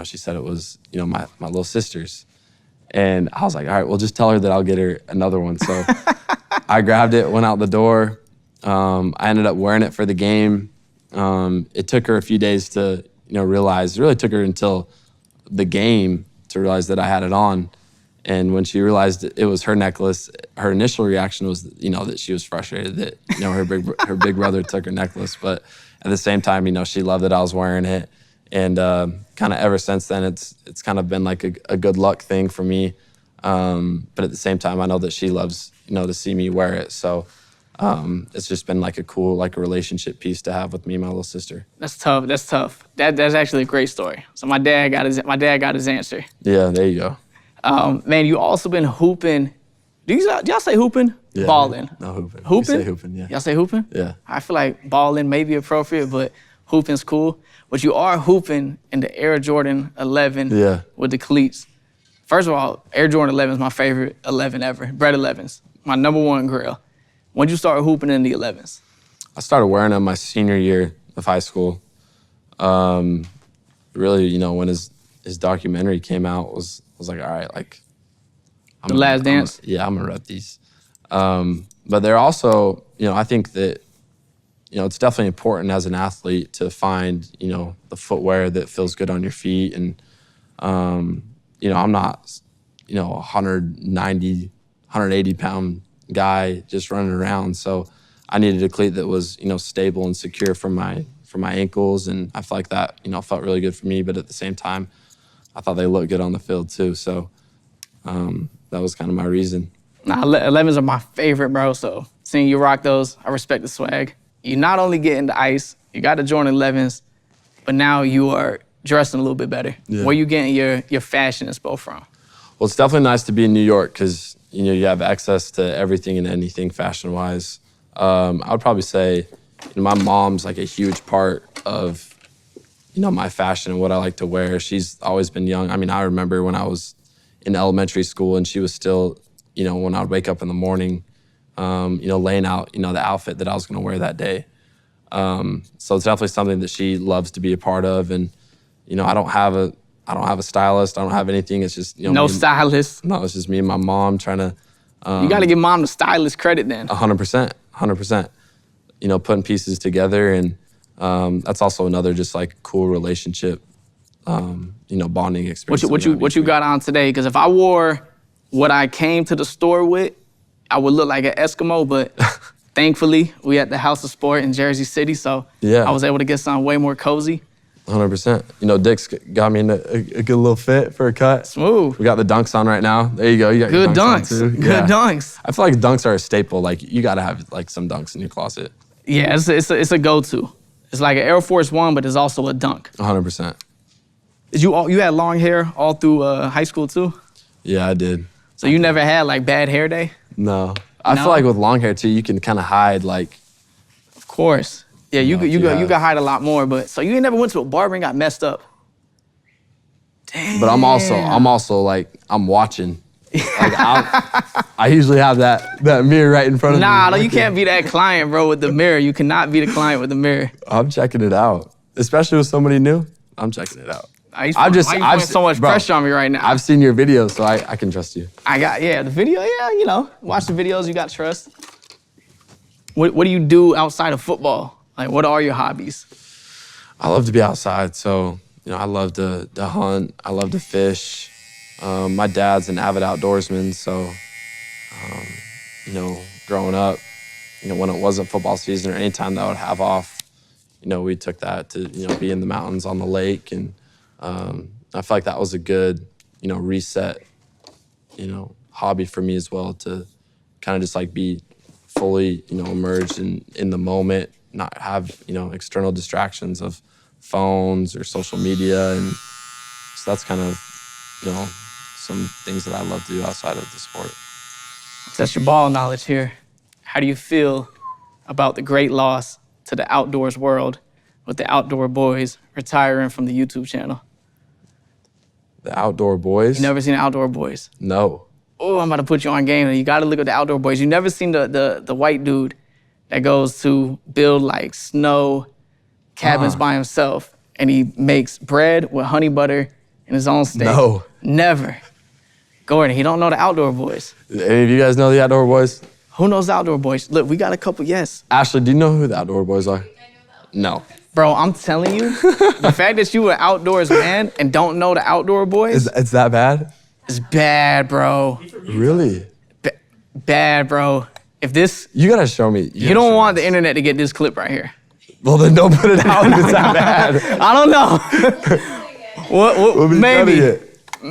she said it was, my little sister's. And I was like, all right, well, just tell her that I'll get her another one. So I grabbed it, went out the door. I ended up wearing it for the game. It took her a few days to, realize. It really took her until the game to realize that I had it on. And when she realized it was her necklace, her initial reaction was, that she was frustrated that, her big brother took her necklace. But at the same time, she loved that I was wearing it. And kind of ever since then, it's kind of been like a good luck thing for me. But at the same time, I know that she loves, to see me wear it. So it's just been like a cool, like a relationship piece to have with me and my little sister. That's tough. That's tough. That's actually a great story. So my dad got his answer. Yeah, there you go. Man, you also been hooping. Do y'all say hooping? Yeah, balling. No, hooping. Hooping? We say hooping, yeah. Y'all say hooping? Yeah. I feel like balling may be appropriate, but hooping's cool. But you are hooping in the Air Jordan 11 with the cleats. First of all, Air Jordan 11 is my favorite 11 ever. Bread 11s, my #1 grail. When did you start hooping in the 11s? I started wearing them my senior year of high school. Really, when his documentary came out, was like, all right, like The Last Dance? I'm gonna rep these. But they're also, I think that, it's definitely important as an athlete to find, the footwear that feels good on your feet. And, I'm not, 190, 180 pound guy just running around. So I needed a cleat that was, stable and secure for my ankles. And I feel like that, felt really good for me. But at the same time, I thought they looked good on the field too. So that was kind of my reason. Nah, 11s are my favorite, bro. So seeing you rock those, I respect the swag. You not only getting the ice, you got the Jordan 11s, but now you are dressing a little bit better. Yeah. Where you getting your fashion inspo from? Well, it's definitely nice to be in New York because, you have access to everything and anything fashion-wise. I would probably say my mom's like a huge part of, my fashion and what I like to wear. She's always been young. I mean, I remember when I was in elementary school and she was still, when I would wake up in the morning, laying out, the outfit that I was going to wear that day. So it's definitely something that she loves to be a part of. And, I don't have a stylist. I don't have anything. It's just, No stylist. No, it's just me and my mom trying to. You got to give mom the stylist credit then. 100%. Putting pieces together. And that's also another just like cool relationship, bonding experience. What you got on today? Because if I wore what I came to the store with, I would look like an Eskimo, but thankfully we at the House of Sport in Jersey City, so I was able to get something way more cozy. 100%. Dick's got me in a good little fit for a cut. Smooth. We got the dunks on right now. There you go. You got good your dunks on too. Good dunks. I feel like dunks are a staple. Like you got to have like some dunks in your closet. Yeah, it's a go-to. It's like an Air Force One, but it's also a dunk. 100%. You had long hair all through high school too? Yeah, I did. So you never had like bad hair day? No. I feel like with long hair too, you can kind of hide like. Of course. Yeah, you could hide a lot more, but so you ain't never went to a barber and got messed up. Damn. But I'm also like I'm watching. Like I usually have that mirror right in front of me. Nah, no, you can't be that client, bro, with the mirror. You cannot be the client with the mirror. I'm checking it out, especially with somebody new. I'm checking it out. Why you putting so much pressure on me right now? I've seen your videos, so I can trust you. The video, watch the videos, you got trust. What do you do outside of football? Like, what are your hobbies? I love to be outside, so, I love to hunt, I love to fish. My dad's an avid outdoorsman, so, growing up, when it wasn't football season or any time that I would have off, we took that to, be in the mountains on the lake. And I feel like that was a good, reset, hobby for me as well to kind of just like be fully, immersed in the moment, not have, external distractions of phones or social media. And so that's kind of, some things that I love to do outside of the sport. That's your ball knowledge here. How do you feel about the great loss to the outdoors world with the Outdoor Boys retiring from the YouTube channel? The Outdoor Boys? You never seen the Outdoor Boys? No. Oh, I'm about to put you on game. You got to look at the Outdoor Boys. You never seen the white dude that goes to build like snow cabins by himself, and he makes bread with honey butter in his own steak? No. Never. Gordon, he don't know the Outdoor Boys. Any of you guys know the Outdoor Boys? Who knows the Outdoor Boys? Look, we got a couple, yes. Ashley, do you know who the Outdoor Boys are? No. Bro, I'm telling you, the fact that you an outdoors man and don't know the Outdoor Boys It's that bad? is bad, bro. Really? Bad, bro. If this, You gotta show me. you don't want the internet to get this clip right here. Well, then don't put it out if it's that bad. I don't know. We'll be maybe. cutting it.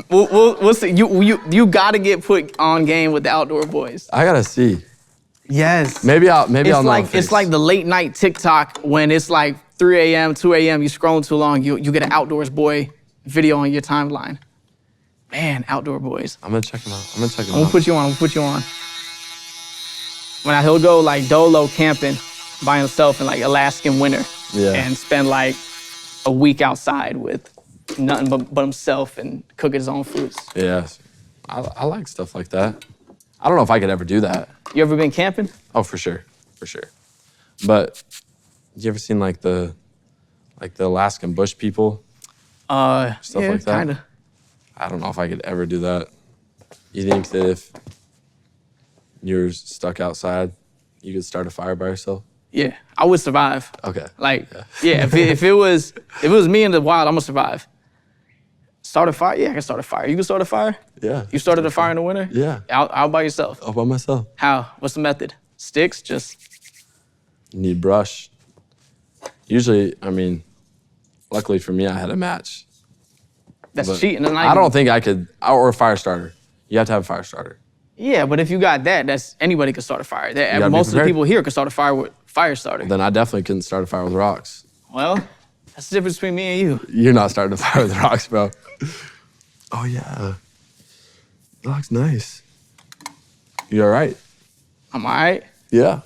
We'll see. You gotta get put on game with the Outdoor Boys. I gotta see. Yes. Maybe I'll know. It's like the late night TikTok when it's like 3 a.m., 2 a.m. You scrolling too long. You get an Outdoors Boy video on your timeline. Man, Outdoor Boys. I'm gonna check them out. I'm gonna put you on. When he'll go like dolo camping by himself in like Alaskan winter, and spend like a week outside with nothing but himself and cook his own foods. Yeah, I like stuff like that. I don't know if I could ever do that. You ever been camping? Oh, for sure. But you ever seen like the Alaskan bush people? Stuff yeah, like that? Kinda. I don't know if I could ever do that. You think that if you're stuck outside, you could start a fire by yourself? Yeah, I would survive. Okay. Like, yeah, if it was me in the wild, I'm gonna survive. Start a fire? Yeah, I can start a fire. You can start a fire? Yeah. You started a fire in the winter? Yeah. Out by yourself? All by myself. How? What's the method? Sticks? Just. You need brush. Usually, luckily for me, I had a match. That's But cheating. And I don't think I could, or a fire starter. You have to have a fire starter. Yeah, but if you got that, that's anybody could start a fire. gotta be Most of the prepared. people here could start a fire with fire starter. Then I definitely couldn't start a fire with rocks. Well, that's the difference between me and you. You're not starting a fire with rocks, bro. Oh, yeah. That looks nice. You all right? I'm all right. Yeah,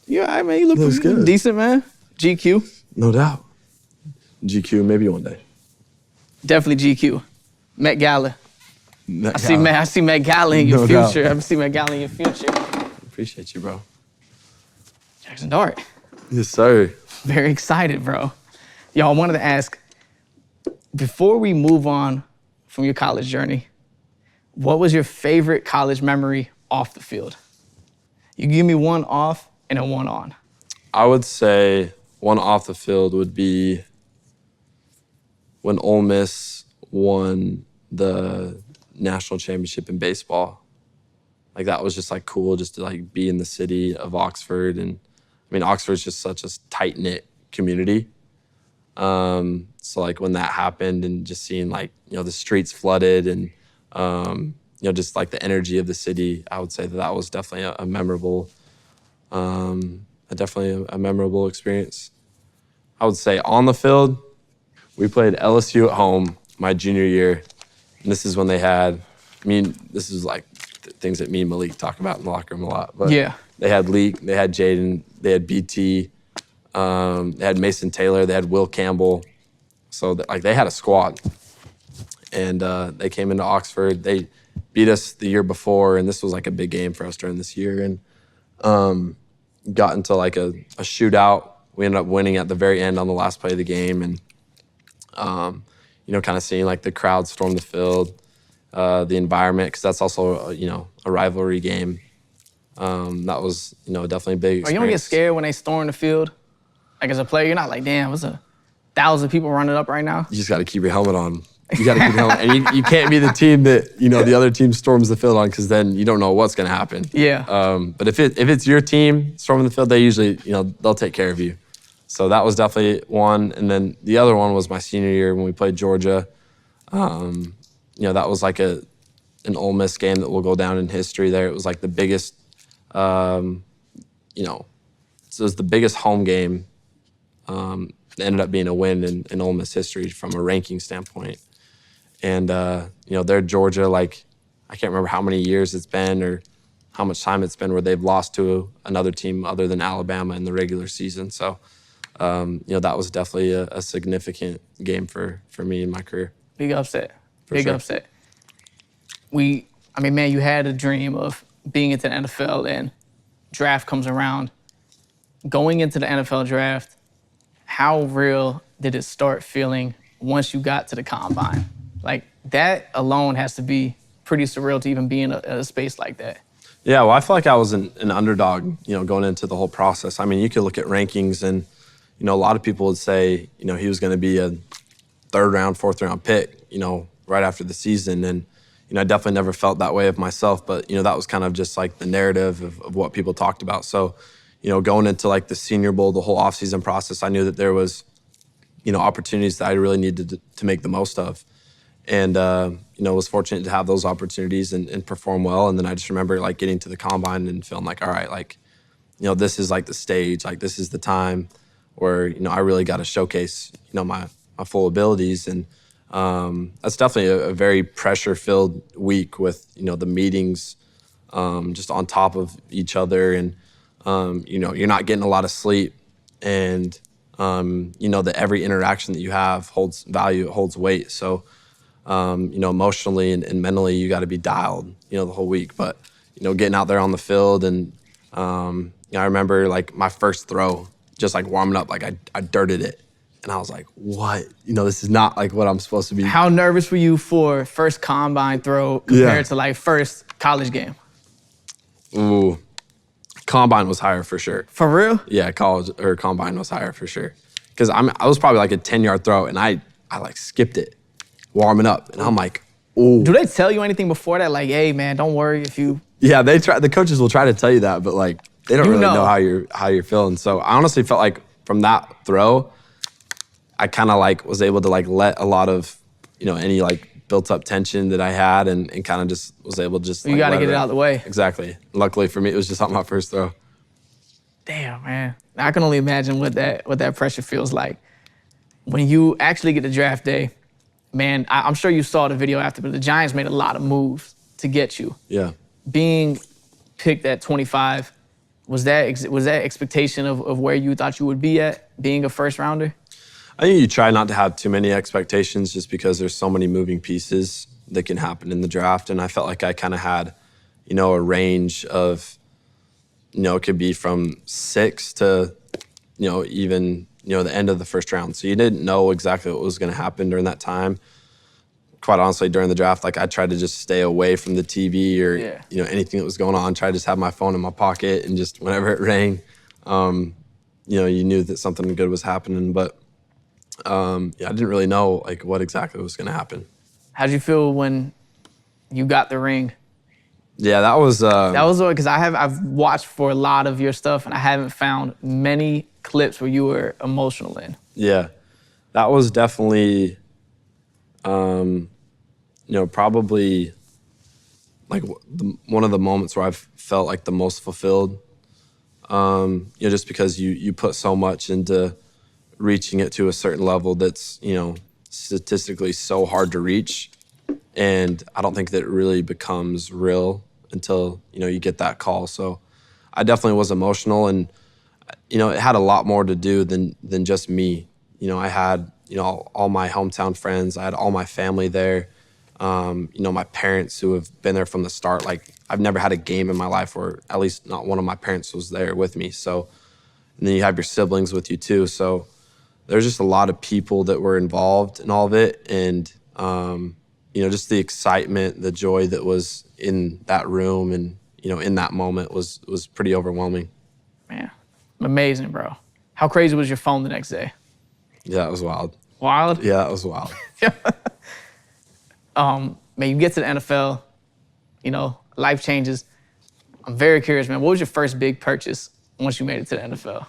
You all right, man? You Looks look good. decent, man. GQ. no doubt. GQ, maybe one day. Definitely GQ. Met Gala. I see Met Gala in your No doubt. future. I see Met Gala in your future. Appreciate you, bro. Jaxson Dart. Yes, sir. Very excited, bro. Y'all, I wanted to ask, before we move on from your college journey, what was your favorite college memory off the field? You give me one off and a one on. I would say one off the field would be when Ole Miss won the national championship in baseball. Like, that was just like cool just to like be in the city of Oxford. And Oxford's just such a tight-knit community. So like when that happened and just seeing like, the streets flooded and, just like the energy of the city, I would say that was definitely a memorable, definitely a memorable experience. I would say on the field, we played LSU at home my junior year. And this is when they had, this is like things that me and Malik talk about in the locker room a lot. But Yeah. They had Leak, they had Jaden, they had BT, they had Mason Taylor, they had Will Campbell. So they had a squad. And they came into Oxford. They beat us the year before, and this was like a big game for us during this year. And got into like a shootout. We ended up winning at the very end on the last play of the game. And, kind of seeing like the crowd storm the field, the environment, because that's also, a rivalry game. That was, definitely a big experience. You don't get scared when they storm the field? Like as a player, you're not like, damn, there's 1,000 people running up right now? You just got to keep your helmet on. You got to keep your helmet. And you can't be the team that, the other team storms the field on, because then you don't know what's going to happen. Yeah. But if it's your team storming the field, they usually, they'll take care of you. So that was definitely one. And then the other one was my senior year when we played Georgia. That was like an Ole Miss game that will go down in history there. It was like the biggest, So it was the biggest home game. It ended up being a win in Ole Miss history from a ranking standpoint. And, they're Georgia, like, I can't remember how many years it's been or how much time it's been where they've lost to another team other than Alabama in the regular season. So, that was definitely a significant game for me in my career. Big upset. For Big sure. upset. Man, you had a dream of being into the NFL and draft comes around. Going into the NFL draft, how real did it start feeling once you got to the combine? Like, that alone has to be pretty surreal to even be in a space like that. Yeah, well, I feel like I was an underdog, going into the whole process. I mean, you could look at rankings and, a lot of people would say, he was going to be a third round, fourth round pick, right after the season. And, I definitely never felt that way of myself, but, that was kind of just like the narrative of what people talked about. So, going into like the Senior Bowl, the whole offseason process, I knew that there was, opportunities that I really needed to make the most of. And, was fortunate to have those opportunities and perform well. And then I just remember like getting to the combine and feeling like, all right, like, this is like the stage, like this is the time where, I really got to showcase, my full abilities. And that's definitely a very pressure-filled week with, the meetings just on top of each other. And, you're not getting a lot of sleep. And, that every interaction that you have holds value, it holds weight. So, emotionally and mentally, you got to be dialed, the whole week. But, getting out there on the field and, I remember like my first throw, just like warming up, like I dirted it. And I was like, what? This is not like what I'm supposed to be. How nervous were you for first combine throw compared to like first college game? Ooh, combine was higher for sure. For real? Yeah, combine was higher for sure. Because I was probably like a 10-yard throw and I like skipped it, warming up. And I'm like, ooh. Do they tell you anything before that? Like, hey man, don't worry if you. Yeah, the coaches will try to tell you that, but like they don't really know how you're feeling. So I honestly felt like from that throw, I kind of like was able to like let a lot of, any like built up tension that I had and kind of just was able to just. You got to get it out of the way. Exactly. Luckily for me, it was just on my first throw. Damn, man. I can only imagine what that pressure feels like. When you actually get to draft day, man, I'm sure you saw the video after, but the Giants made a lot of moves to get you. Yeah. Being picked at 25, was that expectation of where you thought you would be at, being a first rounder? I think you try not to have too many expectations just because there's so many moving pieces that can happen in the draft. And I felt like I kind of had, a range of, it could be from 6 to, even, the end of the first round. So you didn't know exactly what was going to happen during that time. Quite honestly, during the draft, like I tried to just stay away from the TV or, anything that was going on. Try to just have my phone in my pocket and just whenever it rang, you knew that something good was happening. But I didn't really know like what exactly was going to happen. How'd you feel when you got the ring? Yeah, that was because I've watched for a lot of your stuff and I haven't found many clips where you were emotional in. Yeah, that was definitely, probably like one of the moments where I've felt like the most fulfilled. Just because you put so much into reaching it to a certain level that's, statistically so hard to reach. And I don't think that it really becomes real until, you get that call. So I definitely was emotional and, it had a lot more to do than just me. I had, all my hometown friends. I had all my family there. My parents who have been there from the start. Like I've never had a game in my life where at least not one of my parents was there with me. So, and then you have your siblings with you too. So there's just a lot of people that were involved in all of it. And, just the excitement, the joy that was in that room and, in that moment was pretty overwhelming. Man, amazing, bro. How crazy was your phone the next day? Yeah, it was wild. Wild? Yeah, that was wild. Man, you get to the NFL, life changes. I'm very curious, man. What was your first big purchase once you made it to the NFL?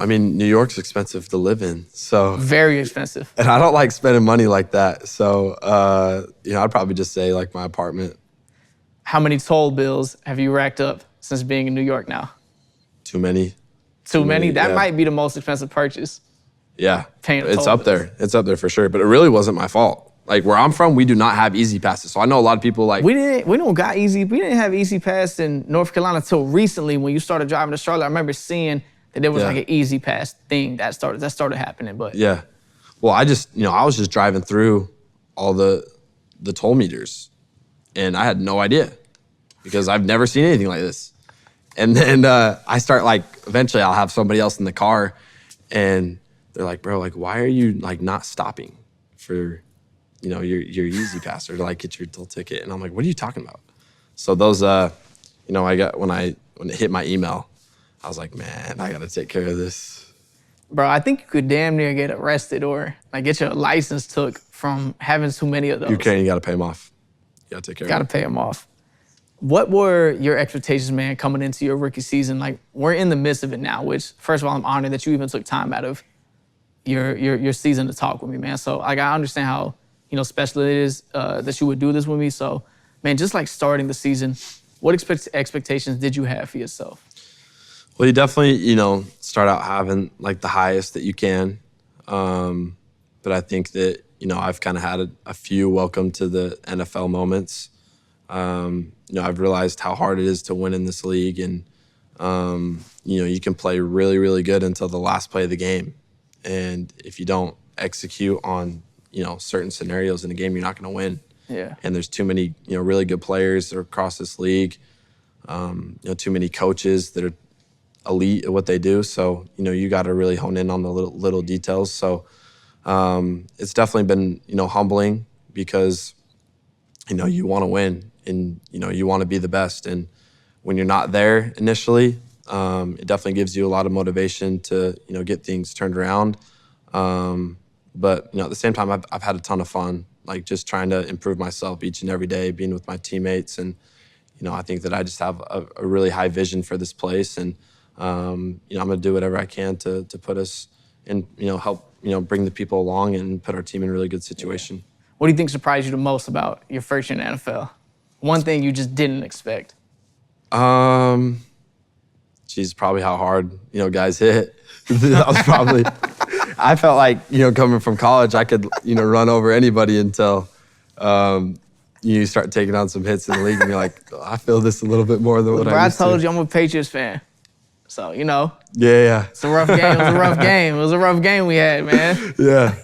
New York's expensive to live in, so. Very expensive. And I don't like spending money like that. So, I'd probably just say like my apartment. How many toll bills have you racked up since being in New York now? Too many. Too many? That yeah. might be the most expensive purchase. Yeah, Paying it's toll up there. It's up there for sure. But it really wasn't my fault. Like where I'm from, we do not have easy passes. So I know a lot of people like We didn't have easy pass in North Carolina until recently when you started driving to Charlotte. I remember seeing that there was Yeah. like an easy pass thing that started happening. But yeah. Well, I was just driving through all the toll meters, and I had no idea because I've never seen anything like this. And then I start like eventually I'll have somebody else in the car, and they're like, "Bro, like why are you like not stopping for, your easy pass or to like get your toll ticket?" And I'm like, "What are you talking about?" So those I got when it hit my email, I was like, "Man, I got to take care of this." bro, I think you could damn near get arrested or like get your license took from having too many of those. You can't. You got to pay them off. You got to take care Got to of pay them off. What were your expectations, man, coming into your rookie season? Like, we're in the midst of it now, which, first of all, I'm honored that you even took time out of your season to talk with me, man. So, like, I understand how, special it is that you would do this with me. So, man, just like starting the season, what expectations did you have for yourself? Well, you definitely, start out having like the highest that you can. But I think that, I've kind of had a few welcome to the NFL moments. I've realized how hard it is to win in this league, and you can play really, really good until the last play of the game, and if you don't execute on certain scenarios in the game, you're not going to win. Yeah. And there's too many really good players across this league. Too many coaches that are elite at what they do. So you got to really hone in on the little details. So it's definitely been humbling because you want to win. And, you want to be the best. And when you're not there initially, it definitely gives you a lot of motivation to, get things turned around. But, at the same time, I've had a ton of fun, like just trying to improve myself each and every day, being with my teammates. And, I think that I just have a really high vision for this place. And, I'm going to do whatever I can to put us in, help, bring the people along and put our team in a really good situation. Yeah. What do you think surprised you the most about your first year in the NFL? One thing you just didn't expect. Geez, probably how hard, guys hit. That was probably, I felt like, coming from college, I could, run over anybody until you start taking on some hits in the league and you're like, oh, I feel this a little bit more than what I used to. I told you I'm a Patriots fan. So, Yeah. It's a rough game. It was a rough game. It was a rough game we had, man. Yeah.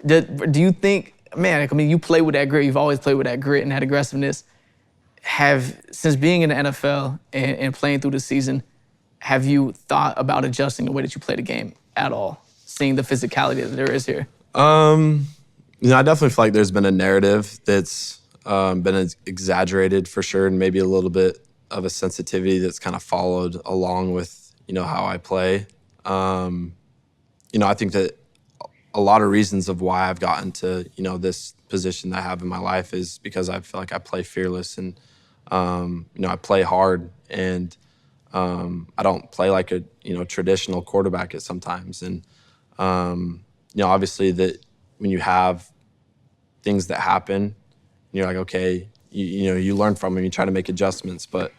Do you think, man, you play with that grit. You've always played with that grit and that aggressiveness. Since being in the NFL and playing through the season, have you thought about adjusting the way that you play the game at all, seeing the physicality that there is here? I definitely feel like there's been a narrative that's been exaggerated for sure, and maybe a little bit of a sensitivity that's kind of followed along with, how I play. I think that a lot of reasons of why I've gotten to, this position that I have in my life is because I feel like I play fearless and, I play hard, and I don't play like a, traditional quarterback at sometimes. And, obviously that when you have things that happen, you're like, okay, you learn from them, you try to make adjustments, but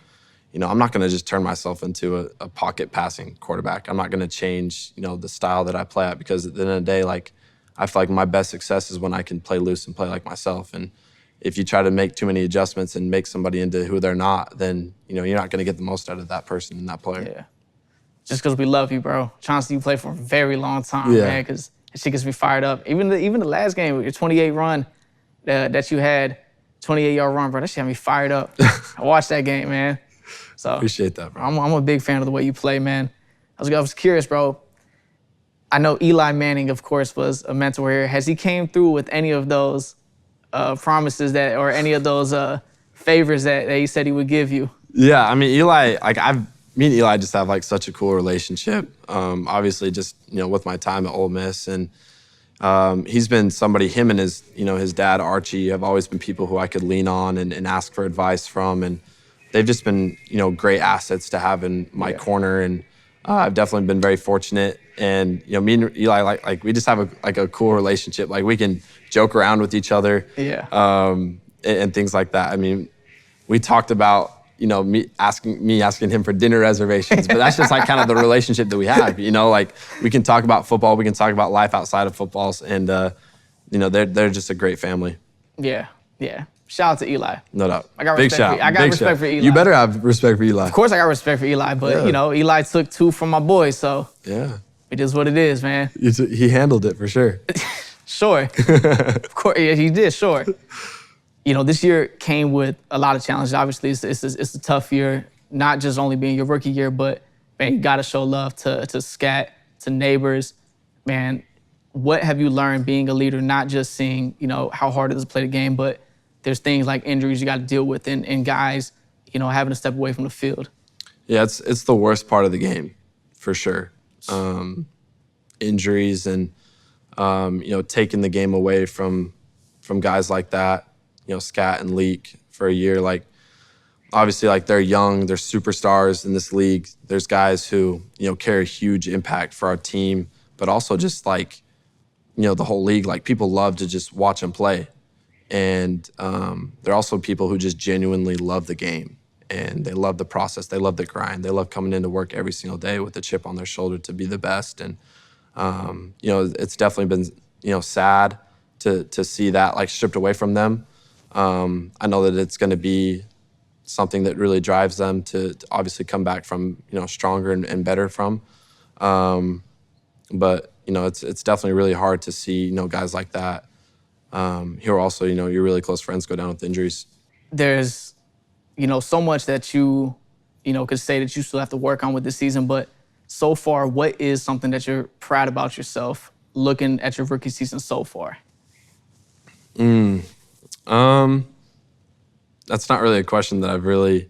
I'm not going to just turn myself into a pocket passing quarterback. I'm not going to change, the style that I play at, because at the end of the day, like, I feel like my best success is when I can play loose and play like myself. And if you try to make too many adjustments and make somebody into who they're not, then, you're not going to get the most out of that person and that player. Yeah. Just because we love you, bro. Chauncey, you played for a very long time, man, because it shit gets me fired up. Even the last game with your 28 run that you had, 28-yard run, bro, that shit had me fired up. I watched that game, man. So Appreciate that, bro. I'm a big fan of the way you play, man. I was curious, bro. I know Eli Manning, of course, was a mentor here. Has he came through with any of those promises or any of those favors that he said he would give you? Yeah, I mean, Eli, like me and Eli just have like such a cool relationship. Obviously, just with my time at Ole Miss, and he's been somebody. Him and his dad Archie have always been people who I could lean on and ask for advice from, and they've just been great assets to have in my corner. And I've definitely been very fortunate. And me and Eli like we just have a cool relationship. Like, we can joke around with each other, and things like that. I mean, we talked about me asking him for dinner reservations, but that's just like kind of the relationship that we have. Like we can talk about football, we can talk about life outside of footballs, and they're just a great family. Yeah. Shout out to Eli. No doubt. I got Big respect. shout. I got respect for Eli. You better have respect for Eli. Of course, I got respect for Eli, but Eli took 2 from my boy, so yeah, it is what it is, man. He handled it for sure. Sure. Of course, yeah, he did. Sure. This year came with a lot of challenges. Obviously, it's a tough year, not just only being your rookie year, but man, you got to show love to Scat, to neighbors. Man, what have you learned being a leader, not just seeing, how hard it is to play the game, but there's things like injuries you got to deal with and guys, having to step away from the field? Yeah, it's the worst part of the game, for sure. Injuries and, taking the game away from guys like that, Scat and Leak for a year. Like, obviously, like they're young, they're superstars in this league. There's guys who, carry a huge impact for our team, but also just like, the whole league, like people love to just watch them play. And there are also people who just genuinely love the game and they love the process. They love the grind. They love coming into work every single day with a chip on their shoulder to be the best. And, it's definitely been, sad to see that like stripped away from them. I know that it's going to be something that really drives them to obviously come back from, stronger and better from. But, it's definitely really hard to see, guys like that who are also, your really close friends go down with injuries. There's, so much that you, could say that you still have to work on with this season, but so far, what is something that you're proud about yourself looking at your rookie season so far? That's not really a question that I've really,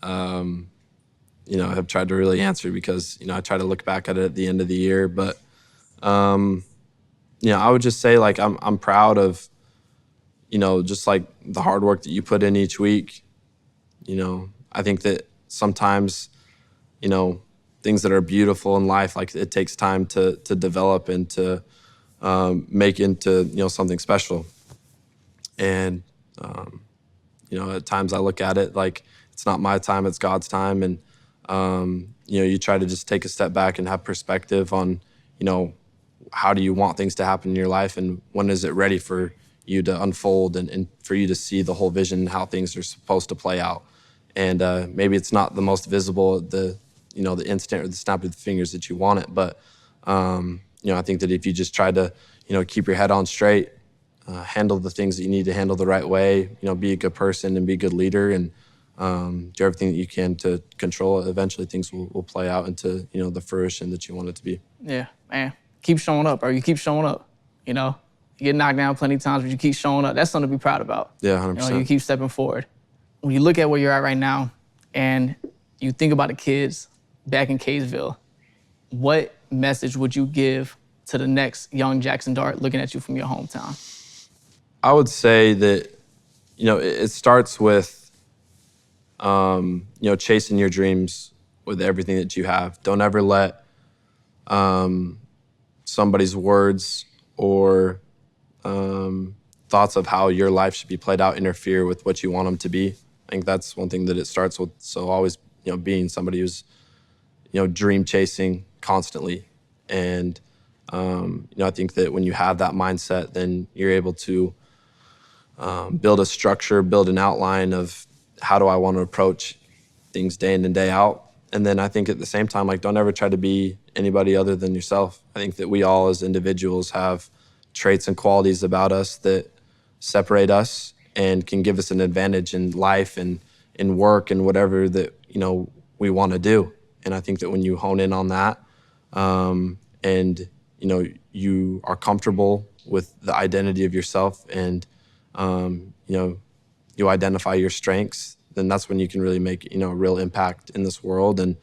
have tried to really answer because, I try to look back at it at the end of the year. But, I would just say like I'm proud of, just like the hard work that you put in each week. I think that sometimes, things that are beautiful in life, like it takes time to develop and to make into, something special. And, at times I look at it like it's not my time, it's God's time. And, you try to just take a step back and have perspective on, how do you want things to happen in your life and when is it ready for you to unfold and for you to see the whole vision and how things are supposed to play out. And maybe it's not the most visible, the instant or the snap of the fingers that you want it. But, I think that if you just try to, keep your head on straight, handle the things that you need to handle the right way, be a good person and be a good leader and do everything that you can to control it, eventually things will play out into, the fruition that you want it to be. Yeah, man. Keep showing up, or you keep showing up, You get knocked down plenty of times, but you keep showing up. That's something to be proud about. Yeah, 100%. You keep stepping forward. When you look at where you're at right now and you think about the kids back in Kaysville, what message would you give to the next young Jaxson Dart looking at you from your hometown? I would say that, it starts with, chasing your dreams with everything that you have. Don't ever let somebody's words or thoughts of how your life should be played out interfere with what you want them to be. I think that's one thing that it starts with. So always, being somebody who's, dream chasing constantly. And, I think that when you have that mindset, then you're able to build a structure, build an outline of how do I want to approach things day in and day out. And then I think at the same time, like, don't ever try to be anybody other than yourself. I think that we all as individuals have traits and qualities about us that separate us and can give us an advantage in life and in work and whatever that, we want to do. And I think that when you hone in on that and, you are comfortable with the identity of yourself and, you identify your strengths, then that's when you can really make, a real impact in this world. And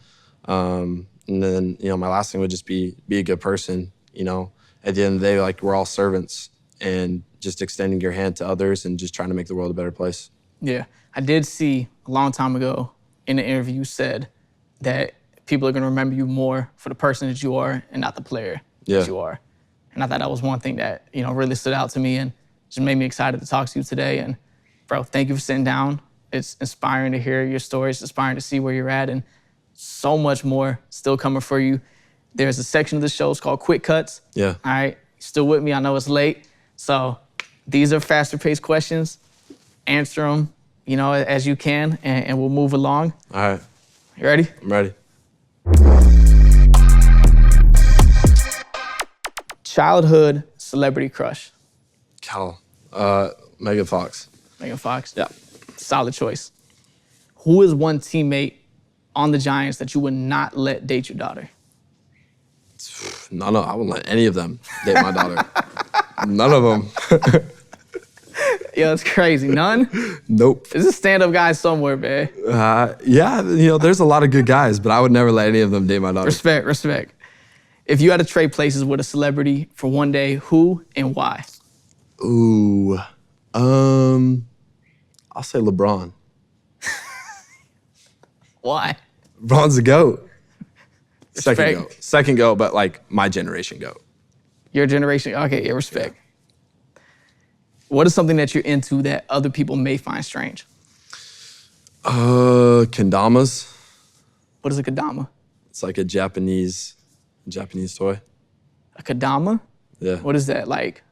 then, my last thing would just be a good person. At the end of the day, like, we're all servants and just extending your hand to others and just trying to make the world a better place. Yeah. I did see a long time ago in the interview you said that people are going to remember you more for the person that you are and not the player that you are. And I thought that was one thing that, really stood out to me and just made me excited to talk to you today. And bro, thank you for sitting down It's inspiring to hear your story. It's inspiring to see where you're at, and so much more still coming for you. There's a section of the show, it's called Quick Cuts. Yeah. All right, still with me? I know it's late. So these are faster paced questions. Answer them, as you can, and we'll move along. All right. You ready? I'm ready. Childhood celebrity crush. Megan Fox. Megan Fox? Yeah. Solid choice. Who is one teammate on the Giants that you would not let date your daughter? No, I wouldn't let any of them date my daughter. None of them. Yeah, that's crazy. None? Nope. There's a stand-up guy somewhere, man. Yeah, there's a lot of good guys, but I would never let any of them date my daughter. Respect. If you had to trade places with a celebrity for one day, who and why? Ooh. I'll say LeBron. Why? LeBron's the GOAT. Respect. Second GOAT, but like my generation GOAT. Your generation? Okay, yeah, respect. What is something that you're into that other people may find strange? Kendamas. What is a kadama? It's like a Japanese toy. A kadama? Yeah. What is that? Like,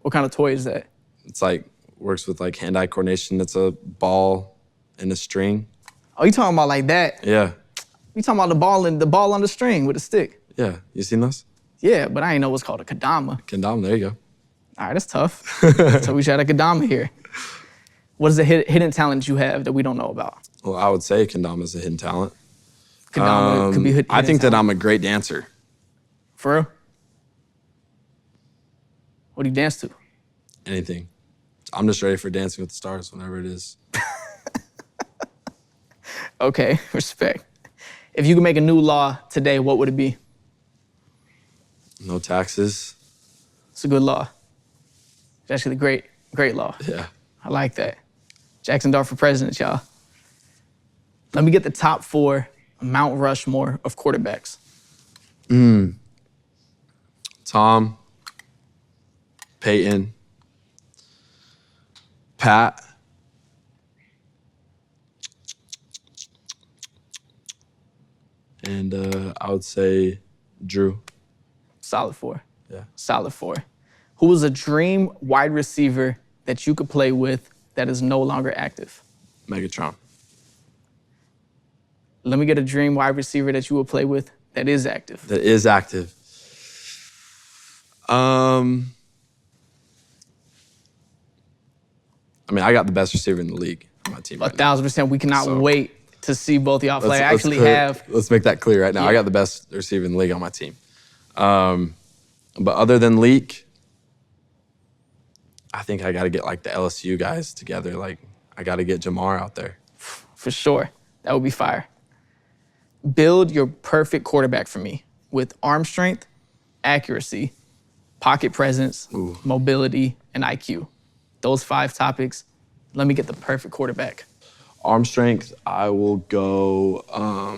what kind of toy is that? It's like, works with like hand-eye coordination. It's a ball and a string. Oh, you talking about like that? Yeah. You talking about the ball on the string with a stick? Yeah. You seen those? Yeah, but I ain't know what's called a kadama. Kendama, there you go. All right, that's tough. So we should have a kadama here. What is a hidden talent you have that we don't know about? Well, I would say kendama is a hidden talent. Kadama could be hidden I think talent. that I'm a great dancer. For real? What do you dance to? Anything. I'm just ready for Dancing with the Stars whenever it is. Okay, respect. If you could make a new law today, what would it be? No taxes. It's a good law. It's actually a great law. Yeah. I like that. Jaxson Dart for president, y'all. Let me get the top 4 Mount Rushmore of quarterbacks. Tom, Peyton, Pat, and I would say Drew. Solid 4. Yeah. Solid 4. Who was a dream wide receiver that you could play with that is no longer active? Megatron. Let me get a dream wide receiver that you would play with that is active. That is active. I mean, I got the best receiver in the league on my team right now. 1,000%. We cannot wait to see both of y'all play. Let's make that clear right now. Yeah. I got the best receiver in the league on my team. But other than Leak, I think I got to get like the LSU guys together. Like, I got to get Jamar out there. For sure. That would be fire. Build your perfect quarterback for me with arm strength, accuracy, pocket presence, mobility, and IQ. Those 5 topics. Let me get the perfect quarterback. Arm strength, I will go. I'll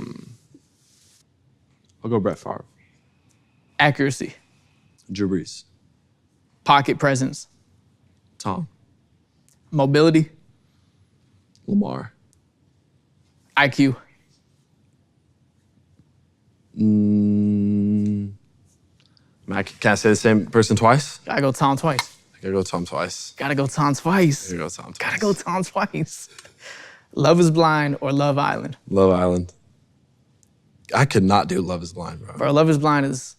go Brett Favre. Accuracy, Drew Brees. pocket presence, Tom. mobility, Lamar. IQ. Can I say the same person twice? Gotta go Tom twice. I gotta go Tom twice. Gotta go Tom twice. I gotta go Tom twice. Gotta go Tom twice. Love is Blind or Love Island? Love Island. I could not do Love is Blind, bro. Bro, Love is Blind is,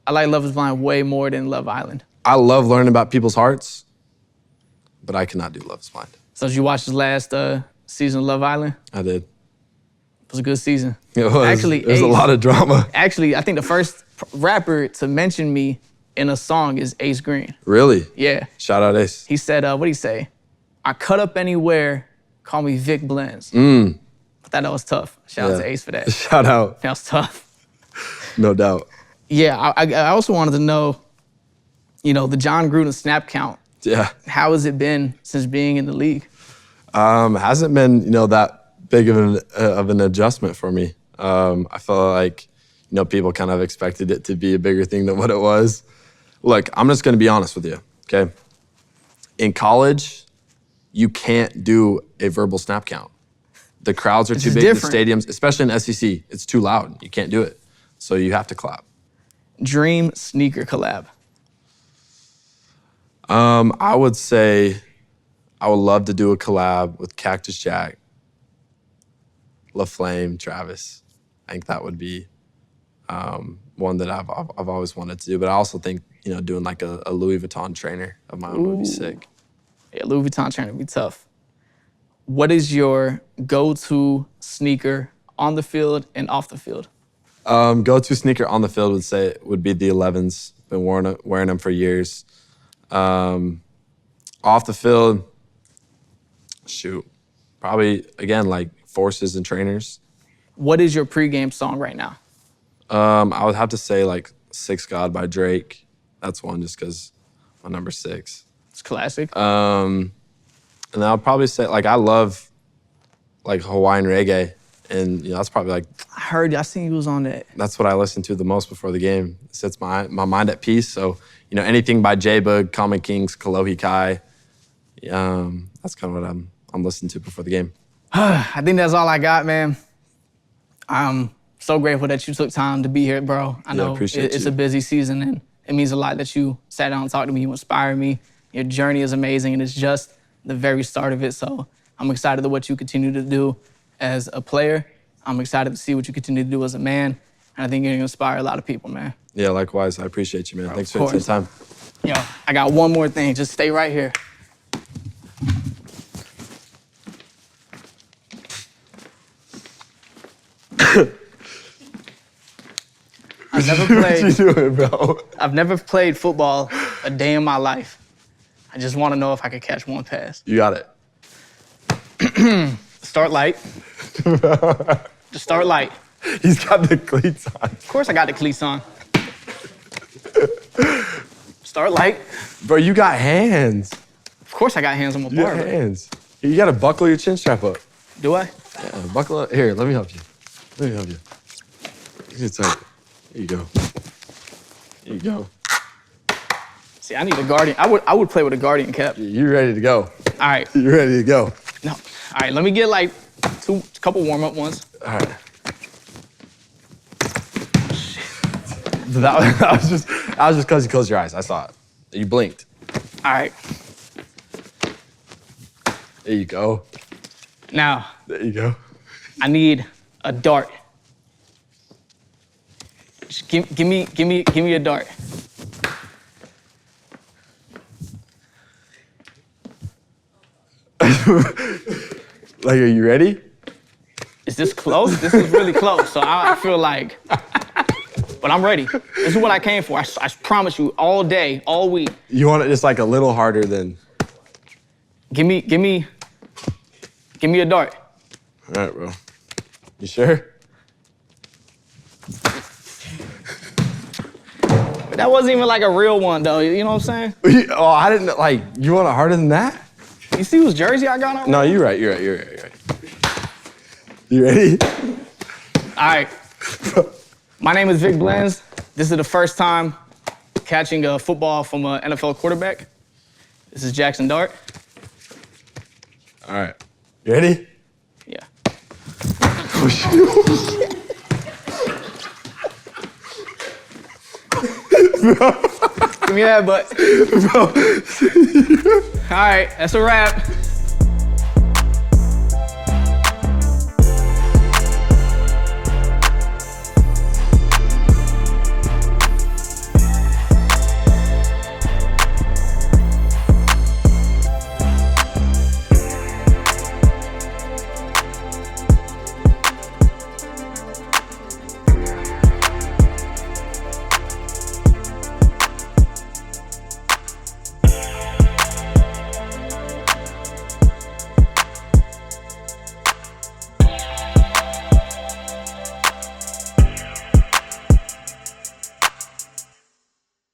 I like Love is Blind way more than Love Island. I love learning about people's hearts, but I cannot do Love is Blind. So did you watch this last season of Love Island? I did. It was a good season. It was. Actually, There's a Ace- lot of drama. Actually, I think the first rapper to mention me in a song is Ace Green. Really? Yeah. Shout out Ace. He said, what'd he say? I cut up anywhere, call me Vic Blends. I thought that was tough. Shout out to Ace for that. Shout out. That was tough. No doubt. Yeah, I also wanted to know, the John Gruden snap count. Yeah. How has it been since being in the league? Hasn't been, that big of an adjustment for me. I felt like, people kind of expected it to be a bigger thing than what it was. Look, I'm just going to be honest with you, okay? In college, you can't do a verbal snap count. The crowds are too big, different. the stadiums, especially in SEC, it's too loud. You can't do it. So you have to clap. Dream sneaker collab. I would say I would love to do a collab with Cactus Jack, LaFlame, Travis. I think that would be one that I've always wanted to do. But I also think, doing like a Louis Vuitton trainer of my own would be sick. Yeah, Louis Vuitton trainer would be tough. What is your go-to sneaker on the field and off the field? Go-to sneaker on the field would be the 11s. Been wearing them for years. Off the field, probably again like Forces and Trainers. What is your pregame song right now? I would have to say like "Six God" by Drake. That's one just because my number 6. It's classic. And then I'll probably say like I love like Hawaiian reggae, and that's probably like I seen you was on that. that's what I listen to the most before the game. It sets my mind at peace. So anything by J-Boog, Common Kings, Kalohi Kai. That's kind of what I'm listening to before the game. I think that's all I got, man. I'm so grateful that you took time to be here, bro. I know it's a busy season, and it means a lot that you sat down and talked to me. You inspired me. Your journey is amazing, and it's just the very start of it. So I'm excited to what you continue to do as a player. I'm excited to see what you continue to do as a man. And I think you're going to inspire a lot of people, man. Yeah, likewise. I appreciate you, man. Bro, Thanks for taking the time. Yo, I got one more thing. Just stay right here. I've never played. What you doing, bro? I've never played football a day in my life. I just want to know if I could catch one pass. You got it. Start light. Just start light. He's got the cleats on. Of course I got the cleats on. Start light. Bro, you got hands. Of course I got hands on my You got bar. hands. You got to buckle your chin strap up. Do I? Yeah, buckle up. Here, let me help you. It's tight. There you go. There you go. See, I need a guardian. I would play with a guardian cap. You ready to go? All right. You ready to go? No. All right, let me get like a couple warm-up ones. All right. That was just because you closed your eyes. I saw it. You blinked. All right. There you go. Now, There you go. I need a dart. Just give me a dart. Like, are you ready? Is this close? This is really close. So I feel like, but I'm ready. This is what I came for. I promise you, all day, all week. You want it just like a little harder than. Give me a dart. All right, bro. You sure? That wasn't even like a real one, though. You know what I'm saying? Oh, I didn't like. You want it harder than that? You see whose jersey I got on? No, you're right. You're right. You ready? All right. My name is Vic Blends. This is the first time catching a football from an NFL quarterback. This is Jaxson Dart. All right. You ready? Yeah. Give me that, butt. All right, that's a wrap.